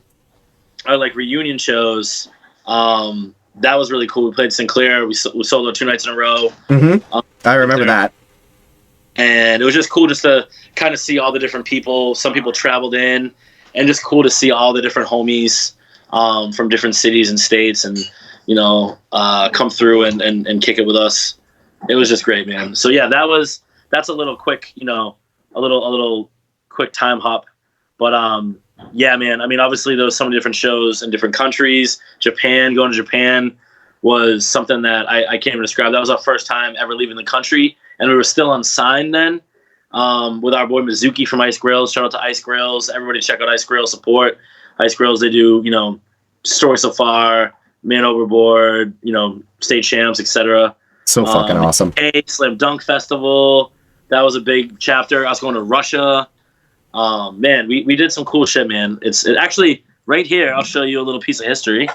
like reunion shows, that was really cool. We played Sinclair. We sold out 2 nights in a row. I remember that. And it was just cool just to kind of see all the different people. Some people traveled in, and just cool to see all the different homies from different cities and states, and come through and kick it with us. It was just great, man. So yeah, that's a little quick, a little quick time hop. But yeah, man. I mean, obviously there was so many different shows in different countries. Japan, going to Japan was something that I can't even describe. That was our first time ever leaving the country, and we were still unsigned then. With our boy Mizuki from Ice Grills. Shout out to Ice Grills. Everybody check out Ice Grills. Support Ice Grills. They do, Story So Far, Man Overboard, State Champs, etc. So fucking awesome. Slam Dunk Festival. That was a big chapter. I was going to Russia. Man, we did some cool shit, man. It actually right here. I'll show you a little piece of history.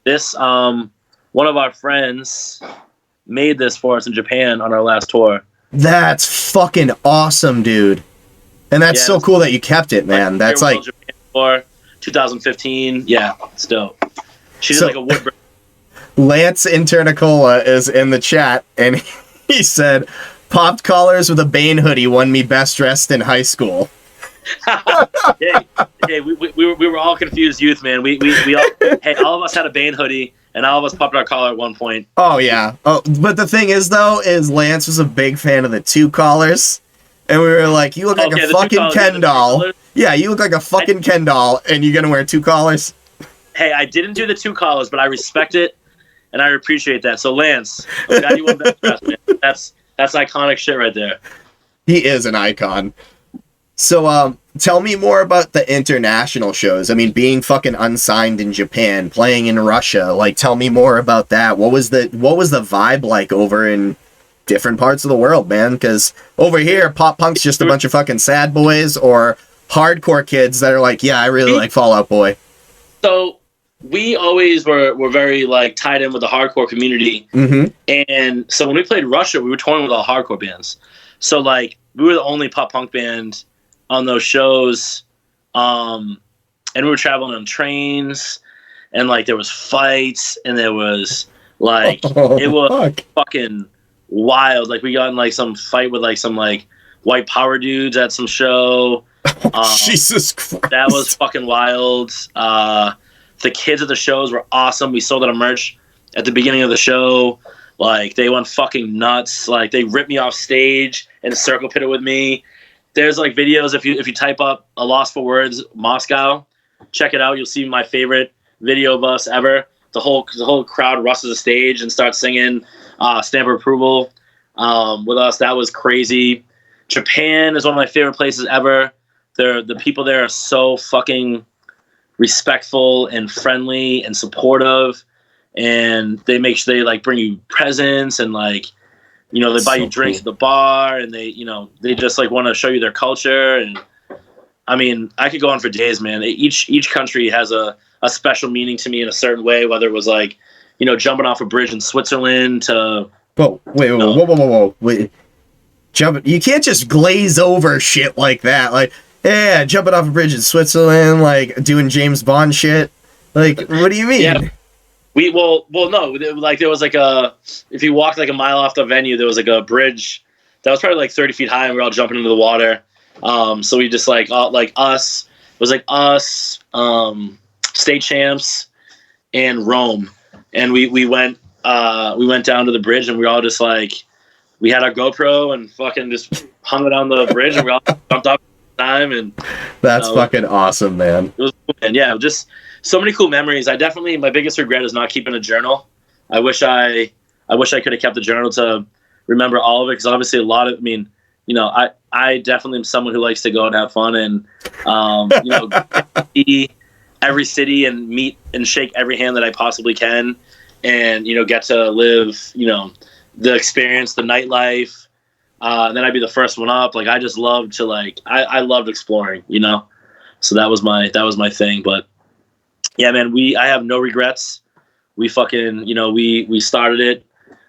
This one of our friends made this for us in Japan on our last tour. That's fucking awesome, dude. And that's so cool that you kept it, man. That's like Japan tour, 2015. Yeah, it's dope. She's like a woodbird. Lance Internicola is in the chat, and he said, "Popped collars with a Bane hoodie won me best dressed in high school." Hey, we were all confused youth, man. We all of us had a Bane hoodie, and all of us popped our collar at one point. Oh yeah. Oh, but the thing is is Lance was a big fan of the 2 collars, and we were like, "You look like a fucking Ken doll." Yeah, you look like a fucking Ken doll, and you're gonna wear 2 collars. Hey, I didn't do the 2 collars, but I respect it, and I appreciate that. So Lance, I'm glad you won best dressed, man. That's iconic shit right there. He is an icon. So, tell me more about the international shows. I mean, being fucking unsigned in Japan, playing in Russia. Like, tell me more about that. What was the vibe like over in different parts of the world, man? Because over here, pop punk's just a bunch of fucking sad boys or hardcore kids that are like, yeah, I really like Fall Out Boy. So we always were very like tied in with the hardcore community, and so when we played Russia, we were touring with all hardcore bands. So like we were the only pop punk band on those shows, and we were traveling on trains, and like there was fights, and there was like it was fucking wild. Like we got in like some fight with like some like white power dudes at some show. Jesus Christ. That was fucking wild. The kids at the shows were awesome. We sold out of merch at the beginning of the show. Like they went fucking nuts. Like they ripped me off stage and circle pitted with me. There's like videos if you type up A Loss for Words Moscow, check it out. You'll see my favorite video of us ever. The whole crowd rushes the stage and starts singing Stamp of Approval with us. That was crazy. Japan is one of my favorite places ever. The people there are so fucking respectful and friendly and supportive, and they make sure they like bring you presents and like, you know, they buy you drinks at the bar, and they just like want to show you their culture. And I mean, I could go on for days, man. Each country has a special meaning to me in a certain way, whether it was like, you know, jumping off a bridge in Switzerland to whoa. You can't just glaze over shit like that. Like, yeah, jumping off a bridge in Switzerland, like doing James Bond shit. Like, what do you mean? Yeah. No, like there was like if you walked like a mile off the venue, there was like a bridge that was probably like 30 feet high, and we were all jumping into the water. So we just like us, it was like us, state champs, and Rome, and we went down to the bridge, and we were all just like, we had our GoPro and fucking just hung it on the bridge, and we all jumped up time. And that's fucking awesome, man. It was, and yeah, just so many cool memories. My biggest regret is not keeping a journal. I wish I could have kept a journal to remember all of it, because obviously a lot of, I mean, you know, I definitely am someone who likes to go and have fun and you know, see every city and meet and shake every hand that I possibly can, and you know, get to live, you know, the experience, the nightlife. And then I'd be the first one up. Like I just loved to I loved exploring, you know. So that was my thing. But yeah, man, I have no regrets. We fucking, you know, we started it.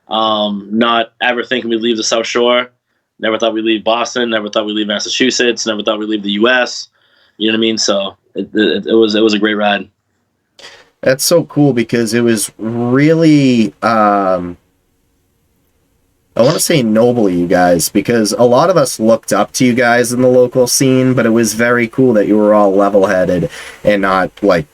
Not ever thinking we'd leave the South Shore. Never thought we'd leave Boston. Never thought we'd leave Massachusetts. Never thought we'd leave the U.S. You know what I mean? So it was a great ride. That's so cool, because it was really, I want to say noble, you guys, because a lot of us looked up to you guys in the local scene, but it was very cool that you were all level-headed and not like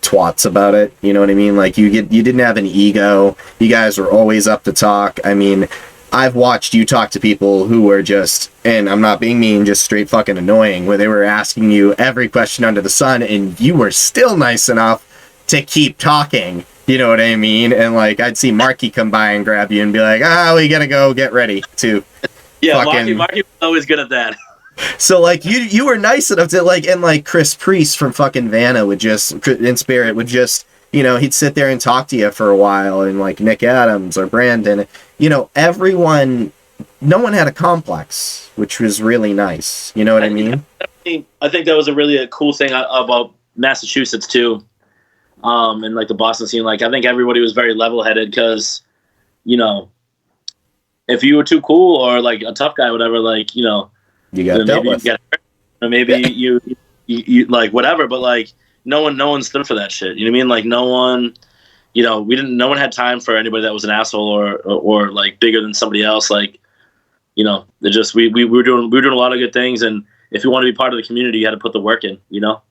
twats about it. You know what I mean? Like you didn't have an ego. You guys were always up to talk. I mean, I've watched you talk to people who were just, and I'm not being mean, just straight fucking annoying, where they were asking you every question under the sun, and you were still nice enough to keep talking. You know what I mean? And like, I'd see Marky come by and grab you and be like, we gotta go get ready to. Yeah, fucking... Marky was always good at that. So like, you were nice enough to like, and like Chris Priest from fucking Vanna would just, in spirit, would just, you know, he'd sit there and talk to you for a while, and like Nick Adams or Brandon, you know, no one had a complex, which was really nice. You know what I mean? I think that was a cool thing about Massachusetts too. And like the Boston scene, like I think everybody was very level-headed, because, you know, if you were too cool or like a tough guy, or whatever, like, you know, you got dealt with. Or maybe you like whatever, but like no one stood for that shit. You know what I mean? Like no one, you know, no one had time for anybody that was an asshole or like bigger than somebody else. Like, you know, it just we were doing a lot of good things, and if you want to be part of the community, you had to put the work in. You know?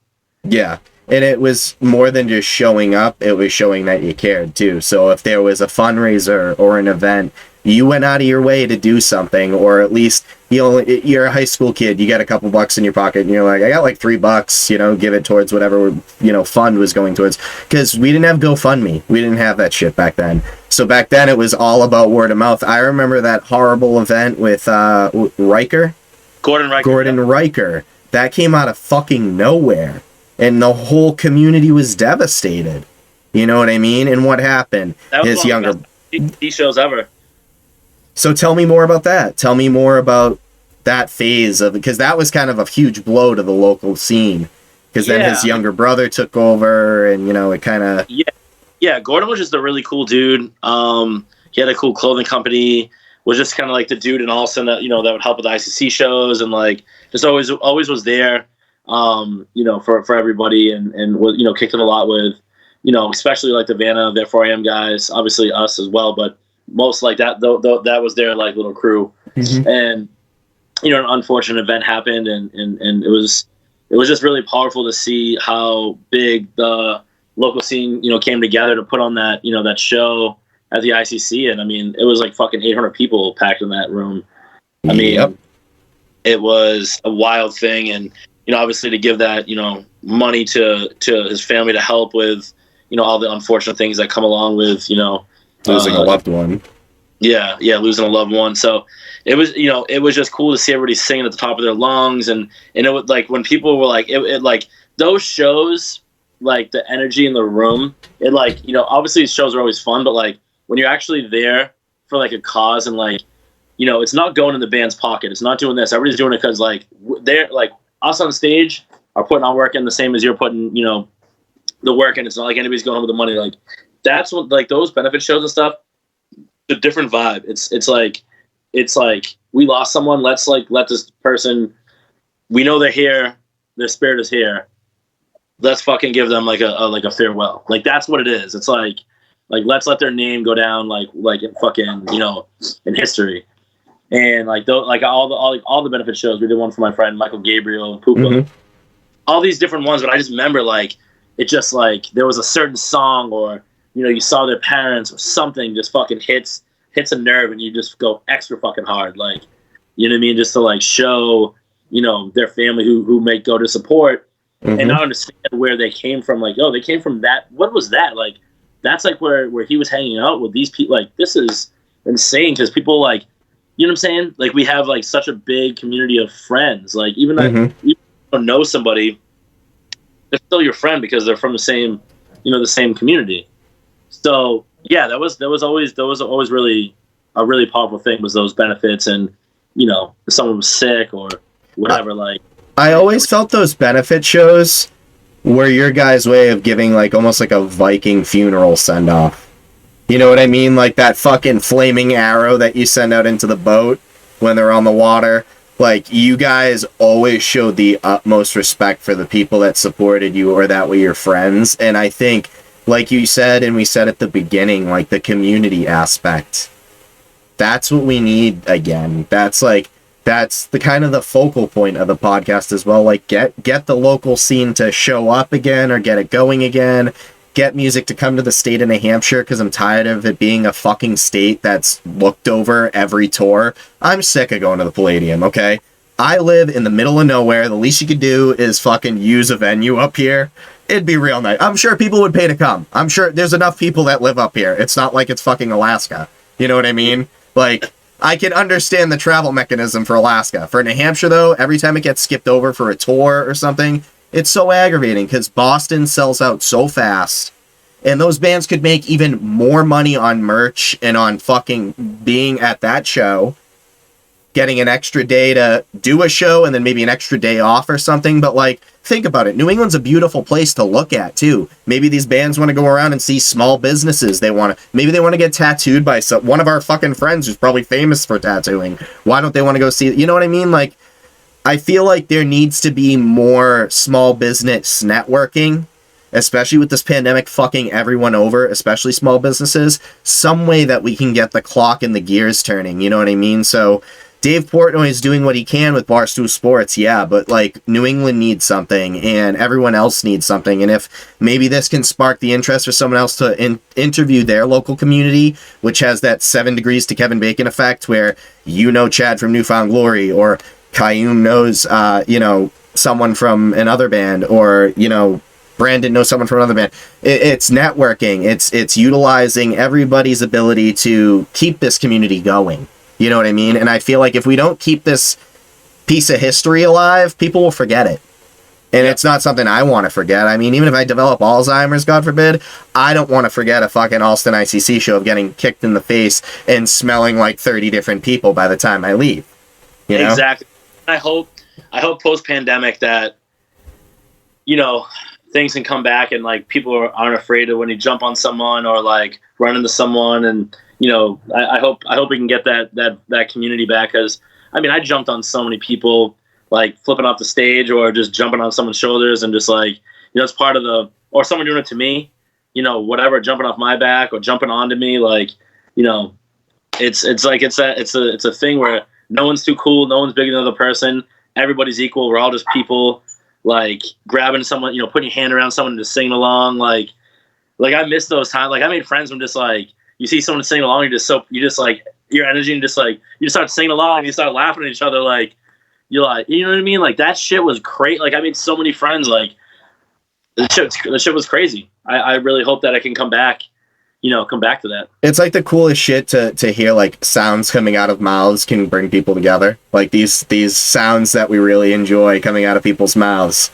Yeah. And it was more than just showing up, it was showing that you cared too. So if there was a fundraiser or an event, you went out of your way to do something, or at least, you know, you're a high school kid, you got a couple bucks in your pocket, and you're like, I got like $3, you know, give it towards whatever, you know, fund was going towards. Because we didn't have GoFundMe. We didn't have that shit back then. So back then it was all about word of mouth. I remember that horrible event with Riker. Gordon Riker. That came out of fucking nowhere. And the whole community was devastated. You know what I mean? And what happened? That was one of the best TV shows ever. So tell me more about that. Tell me more about that phase of, because that was kind of a huge blow to the local scene. Because then his younger brother took over, and you know, it kind of. Yeah. Gordon was just a really cool dude. He had a cool clothing company. Was just kind of like the dude in Austin that, you know, that would help with the ICC shows, and like just always was there. for everybody, and kicked it a lot with, especially like the Vanna, Therefore I Am guys, obviously us as well, but most like that, though that was their like little crew. Mm-hmm. And, an unfortunate event happened, and it was just really powerful to see how big the local scene, came together to put on that, that show at the ICC. And I mean, it was like fucking 800 people packed in that room. I mean, It was a wild thing. And, obviously to give that, money to his family to help with, all the unfortunate things that come along with, losing a loved one. Yeah, losing a loved one. So it was, it was just cool to see everybody singing at the top of their lungs, and it was like when people were like, it like those shows, like the energy in the room, it like, obviously shows are always fun, but like when you're actually there for like a cause, and like, it's not going in the band's pocket, it's not doing this. Everybody's doing it because like they're like us on stage are putting our work in the same as you're putting, the work, and it's not like anybody's going home with the money. Like that's what, like those benefit shows and stuff. A different vibe. It's like we lost someone. Let's like let this person. We know they're here. Their spirit is here. Let's fucking give them like a farewell. Like that's what it is. It's like let's let their name go down like in fucking in history. And like all the benefit shows. We did one for my friend Michael Gabriel and Poopa. Mm-hmm. All these different ones, but I just remember like it just like there was a certain song, or you saw their parents or something just fucking hits a nerve, and you just go extra fucking hard, like, you know what I mean, just to like show, their family who may go to support, mm-hmm. and not understand where they came from. Like, oh, they came from that. What was that? Like, that's like where he was hanging out with these people. Like, this is insane, because people like, you know what I'm saying? Like, we have like such a big community of friends. Like, even mm-hmm. if you don't know somebody, they're still your friend because they're from the same, the same community. So yeah, that was always really a really powerful thing, was those benefits, and if someone was sick or whatever. Like, I always felt those benefit shows were your guys' way of giving like almost like a Viking funeral send off. You know what I mean? Like that fucking flaming arrow that you send out into the boat when they're on the water. Like, you guys always showed the utmost respect for the people that supported you or that were your friends. And I think, like you said, and we said at the beginning, like the community aspect, that's what we need again. That's the kind of the focal point of the podcast as well. Like, get the local scene to show up again, or get it going again. Get music to come to the state of New Hampshire, because I'm tired of it being a fucking state that's looked over every tour. I'm sick of going to the Palladium, okay? I live in the middle of nowhere. The least you could do is fucking use a venue up here. It'd be real nice. I'm sure people would pay to come. I'm sure there's enough people that live up here. It's not like it's fucking Alaska. You know what I mean? Like, I can understand the travel mechanism for Alaska. For New Hampshire, though, every time it gets skipped over for a tour or something, it's so aggravating, because Boston sells out so fast, and those bands could make even more money on merch and on fucking being at that show, getting an extra day to do a show and then maybe an extra day off or something. But like, think about it. New England's a beautiful place to look at too. Maybe these bands want to go around and see small businesses. Maybe they want to get tattooed by one of our fucking friends who's probably famous for tattooing. Why don't they want to go see, you know what I mean? Like, I feel like there needs to be more small business networking, especially with this pandemic fucking everyone over, especially small businesses. Some way that we can get the clock and the gears turning, you know what I mean? So Dave Portnoy is doing what he can with Barstool Sports, yeah, but like, New England needs something, and everyone else needs something. And if maybe this can spark the interest for someone else to interview their local community, which has that 7 degrees to Kevin Bacon effect, where Chad from Newfound Glory, or Kayum knows, someone from another band, or, Brandon knows someone from another band. It's networking. It's utilizing everybody's ability to keep this community going. You know what I mean? And I feel like if we don't keep this piece of history alive, people will forget it. And It's not something I want to forget. I mean, even if I develop Alzheimer's, God forbid, I don't want to forget a fucking Alston ICC show of getting kicked in the face and smelling like 30 different people by the time I leave. You know? Exactly. I hope post-pandemic that, things can come back, and like people aren't afraid of when you jump on someone or like run into someone, and I hope we can get that community back, because I mean, I jumped on so many people like flipping off the stage or just jumping on someone's shoulders and just like, it's part of or someone doing it to me, whatever, jumping off my back or jumping onto me, like, it's like it's a thing where no one's too cool, no one's bigger than the other person, everybody's equal, we're all just people, like grabbing someone, putting your hand around someone to sing along, like I miss those times. Like I made friends from just like you see someone singing along, you just like your energy and just like you just start singing along and you start laughing at each other, like you're like, you know what I mean? Like that shit was great. Like I made so many friends. Like the shit was crazy. I really hope that I can come back to that. It's like the coolest shit to hear, like sounds coming out of mouths can bring people together. Like these sounds that we really enjoy coming out of people's mouths.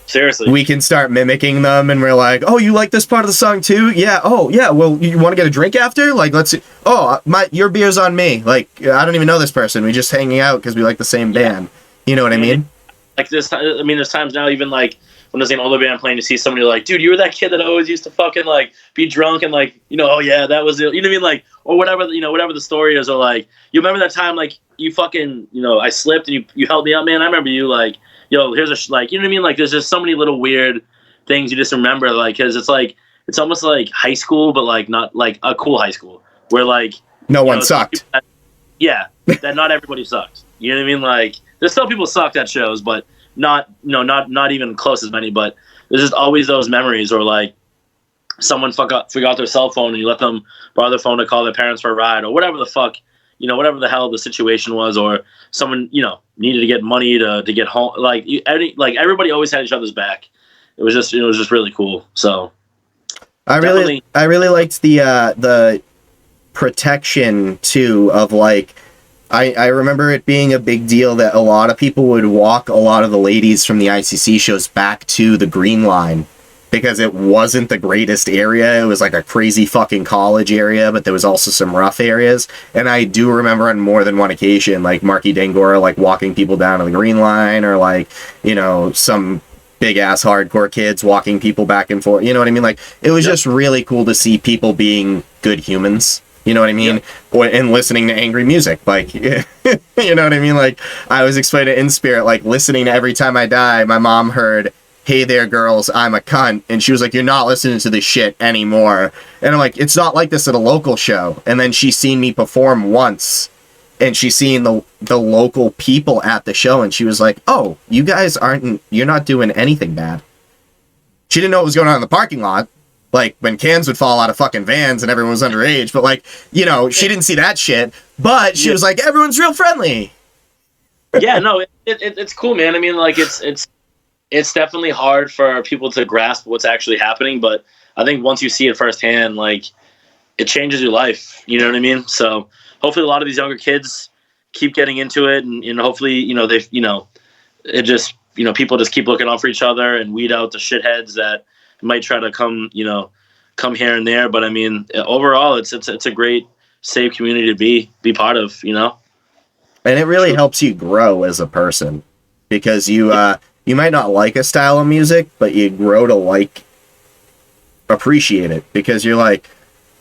Seriously. We can start mimicking them and we're like, oh, you like this part of the song too? Yeah. Oh yeah. Well, you want to get a drink after? Like, let's see. Oh, your beer's on me. Like, I don't even know this person. We just hanging out because we like the same band. You know what I mean? Like this, I mean, there's times now even like when there's an older band playing to see somebody like, dude, you were that kid that always used to fucking like be drunk and like, oh yeah, that was it. You know what I mean? Like, or whatever, whatever the story is, or like, you remember that time, like you fucking, I slipped and you held me up, man. I remember you like, yo, here's a, like, you know what I mean? Like, there's just so many little weird things you just remember, like, because it's like, it's almost like high school, but like not like a cool high school where like no one sucked. That not everybody sucked. You know what I mean? Like, there's still people sucked at shows, but not even close as many. But there's just always those memories, or like someone forgot their cell phone and you let them borrow their phone to call their parents for a ride, or whatever the fuck. Whatever the hell the situation was, or someone, needed to get money to get home. Like everybody always had each other's back. It was just really cool. So I really liked the protection too of like, I remember it being a big deal that a lot of people would walk a lot of the ladies from the ICC shows back to the Green Line, because it wasn't the greatest area. It was like a crazy fucking college area, but there was also some rough areas. And I do remember on more than one occasion, like Marky Dangora, like walking people down to the Green Line, or like, some big ass hardcore kids walking people back and forth. You know what I mean? Like, it was just really cool to see people being good humans. You know what I mean? Yep. And listening to angry music. Like, you know what I mean? Like, I was explaining to In Spirit, like, listening to Every Time I Die, my mom heard, "Hey there, girls, I'm a cunt," and she was like, "You're not listening to this shit anymore." And I'm like, it's not like this at a local show. And then she's seen me perform once, and she's seen the local people at the show, and she was like, "Oh, you guys you're not doing anything bad." She didn't know what was going on in the parking lot, like when cans would fall out of fucking vans and everyone was underage, but like, she didn't see that shit, but she was like, everyone's real friendly. Yeah, no, it's cool, man. I mean, like, it's definitely hard for people to grasp what's actually happening, but I think once you see it firsthand, like, it changes your life. You know what I mean? So hopefully a lot of these younger kids keep getting into it, and hopefully, it just, people just keep looking out for each other and weed out the shitheads that might try to come here and there. But I mean, overall, it's a great, safe community to be part of, And it really helps you grow as a person, because you might not like a style of music, but you grow to appreciate it, because you're like,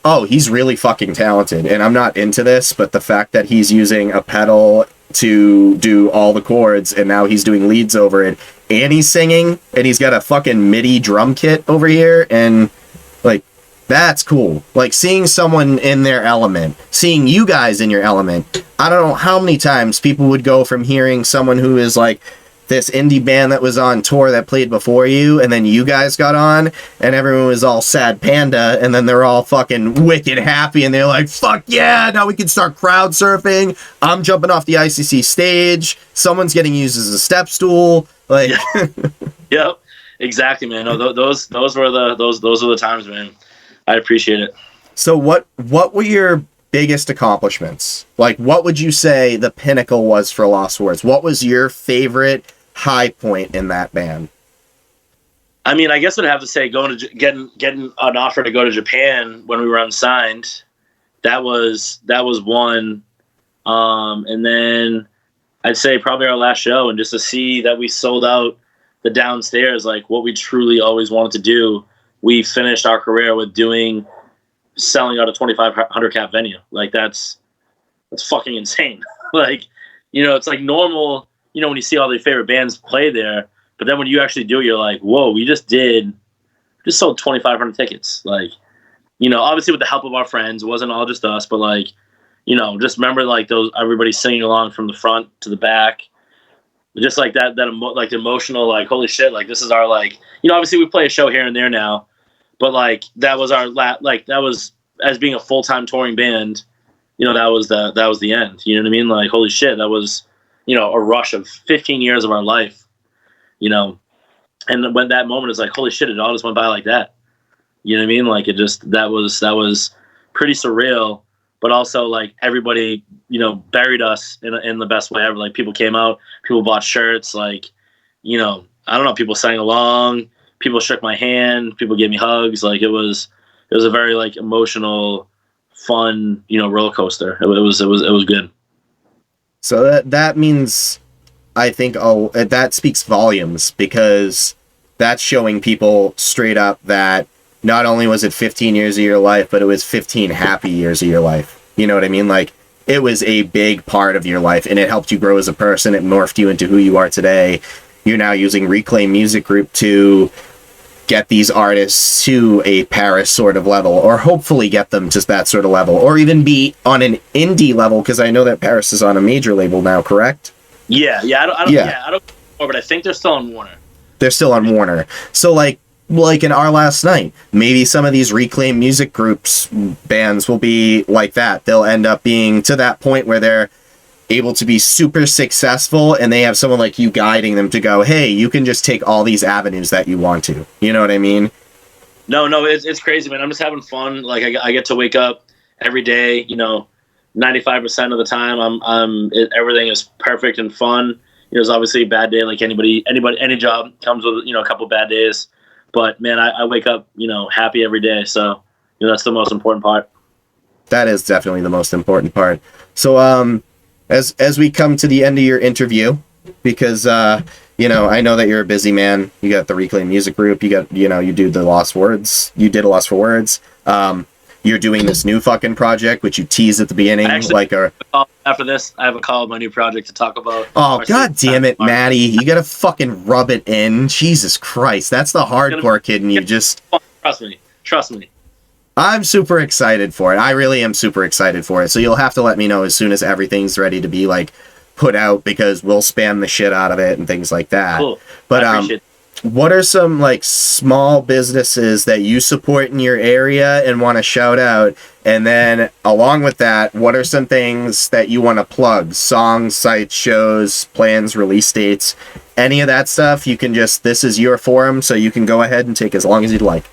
oh, he's really fucking talented, and I'm not into this, but the fact that he's using a pedal to do all the chords, and now he's doing leads over it, and he's singing, and he's got a fucking MIDI drum kit over here, and like, that's cool. Like, seeing someone in their element, seeing you guys in your element. I don't know how many times people would go from hearing someone who is like this indie band that was on tour that played before you, and then you guys got on, and everyone was all sad panda, and then they're all fucking wicked happy, and they're like, fuck yeah, now we can start crowd surfing, I'm jumping off the ICC stage, someone's getting used as a step stool, like... Yep, exactly, man. No, those were the times, man. I appreciate it. So what were your biggest accomplishments? Like, what would you say the pinnacle was for Lost Words? What was your favorite high point in that band? I mean, I guess I'd have to say getting an offer to go to Japan when we were unsigned. That was one. And then I'd say probably our last show, and just to see that we sold out the downstairs, like what we truly always wanted to do. We finished our career with selling out a 2,500 cap venue. Like, that's fucking insane. Like, it's like normal, when you see all your favorite bands play there, but then when you actually do it, you're like, whoa, we just sold 2,500 tickets. Like, obviously with the help of our friends, it wasn't all just us, but like, just remember like everybody singing along from the front to the back. Just like that like the emotional, like, holy shit, like this is our, like, obviously we play a show here and there now, but like that was our that was, as being a full-time touring band, that was the end. You know what I mean? Like, holy shit, that was, a rush of 15 years of our life, and when that moment is like, holy shit, it all just went by like that. You know what I mean? Like, it just, that was pretty surreal, but also like everybody, buried us in the best way ever. Like, people came out, people bought shirts, like, I don't know, people sang along, people shook my hand, people gave me hugs. Like, it was a very like emotional, fun, roller coaster. It was good. So that means, I think, that speaks volumes, because that's showing people straight up that not only was it 15 years of your life, but it was 15 happy years of your life. You know what I mean? Like, it was a big part of your life, and it helped you grow as a person. It morphed you into who you are today. You're now using Reclaim Music Group to get these artists to a Paris sort of level, or hopefully get them to that sort of level, or even be on an indie level, because I know that Paris is on a major label now, correct? Yeah. I don't know, but I think they're still on Warner. They're still on Warner. So like in Our Last Night, maybe some of these Reclaim Music Groups bands will be like that. They'll end up being to that point where they're able to be super successful, and they have someone like you guiding them to go, hey, you can just take all these avenues that you want to. You know what I mean? No, it's crazy, man. I'm just having fun. Like, I get to wake up every day, 95% of the time everything is perfect and fun. There's obviously a bad day, like any job comes with, a couple bad days. But man, I wake up, happy every day. So, that's the most important part. That is definitely the most important part. So, as we come to the end of your interview, because, I know that you're a busy man. You got the Reclaim Music Group. You got, you do the Lost Words. You did a Lost for Words. You're doing this new fucking project, which you teased at the beginning. After this, I have a call with my new project to talk about. Oh, god damn it, Matty. You gotta fucking rub it in. Jesus Christ. That's the hardcore kid in you. Just... Trust me. I'm super excited for it. I really am super excited for it. So you'll have to let me know as soon as everything's ready to be, like, put out, because we'll spam the shit out of it and things like that. Cool. But, what are some, like, small businesses that you support in your area and want to shout out? And then, along with that, what are some things that you want to plug? Songs, sites, shows, plans, release dates, any of that stuff? You can just, this is your forum, so you can go ahead and take as long as you'd like.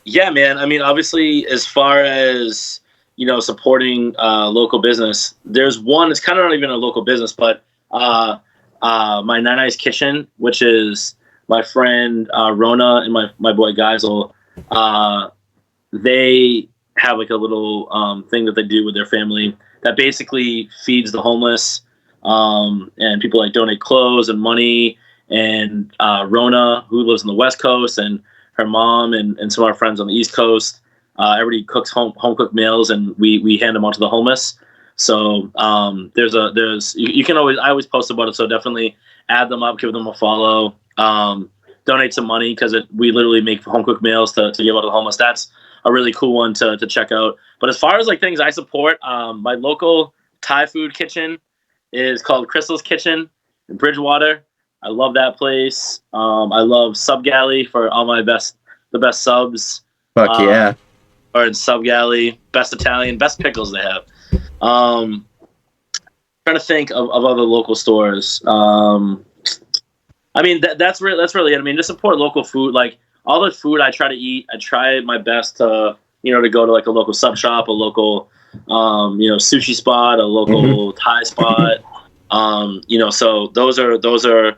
Yeah, man. I mean, obviously, as far as, supporting local business, there's one, it's kind of not even a local business, but my Nine Eyes Kitchen, which is my friend Rona and my boy Geisel, they have like a little thing that they do with their family that basically feeds the homeless, and people like donate clothes and money. And Rona, who lives on the West Coast, and her mom and some of our friends on the East Coast, everybody cooks home cooked meals, and we hand them out to the homeless. So you can always, I always post about it. So definitely add them up, give them a follow. Donate some money, because we literally make home cooked meals to give out to the homeless. That's a really cool one to check out. But as far as like things I support, my local Thai food kitchen is called Crystal's Kitchen in Bridgewater. I love that place. I love Sub Galley for all the best subs. Fuck yeah. Or in Sub Galley, best Italian, best pickles they have. Trying to think of other local stores. I mean, that's really it. I mean, just support local food. Like, all the food I try to eat, I try my best to, to go to like a local sub shop, a local, sushi spot, a local Thai spot. So those are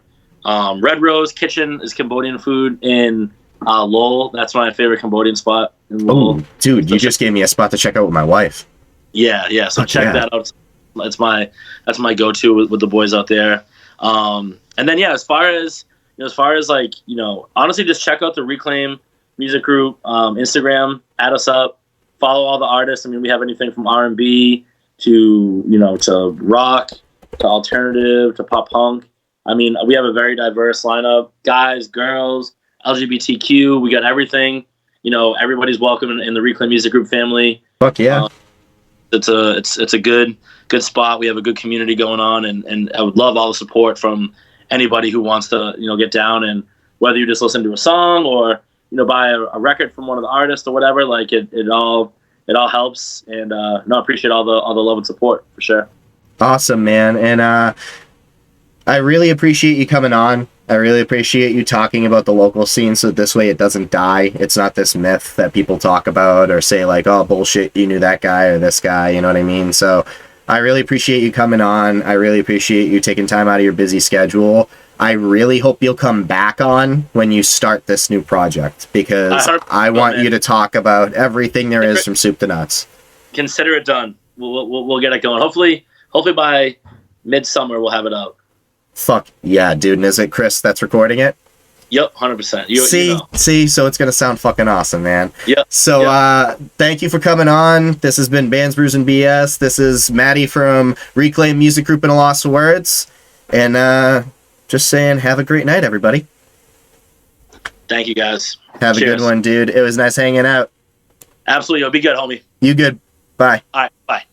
Red Rose Kitchen is Cambodian food in Lowell. That's my favorite Cambodian spot in Lowell. Oh, dude, you just gave me a spot to check out with my wife. Yeah. So check that out. That's my go-to with the boys out there. And then, as far as like, honestly, just check out the Reclaim Music Group, Instagram, add us up, follow all the artists. I mean, we have anything from R&B to, to rock, to alternative, to pop punk. I mean, we have a very diverse lineup: guys, girls, LGBTQ. We got everything. You know, everybody's welcome in the Reclaim Music Group family. Fuck yeah. It's a good spot. We have a good community going on, and I would love all the support from anybody who wants to, you know, get down, and whether you just listen to a song or, you know, buy a record from one of the artists or whatever, like it all helps. And no, I appreciate all the love and support for sure. Awesome, man. And I really appreciate you coming on. I really appreciate you talking about the local scene, so this way it doesn't die. It's not this myth that people talk about or say like, oh, bullshit, you knew that guy or this guy, you know what I mean? So I really appreciate you coming on. I really appreciate you taking time out of your busy schedule. I really hope you'll come back on when you start this new project, because I want you to talk about everything there is from soup to nuts. Consider it done. We'll get it going. Hopefully by midsummer we'll have it out. Fuck yeah, dude. And is it Chris that's recording it? Yep, 100%. See, so it's gonna sound fucking awesome, man. Yep. So, thank you for coming on. This has been Bands, Brews, and BS. This is Matty from Reclaim Music Group and a Loss of Words, and just saying, have a great night, everybody. Thank you, guys. Have a good one, dude. It was nice hanging out. Absolutely. Be good, homie. You good. Bye. All right. Bye.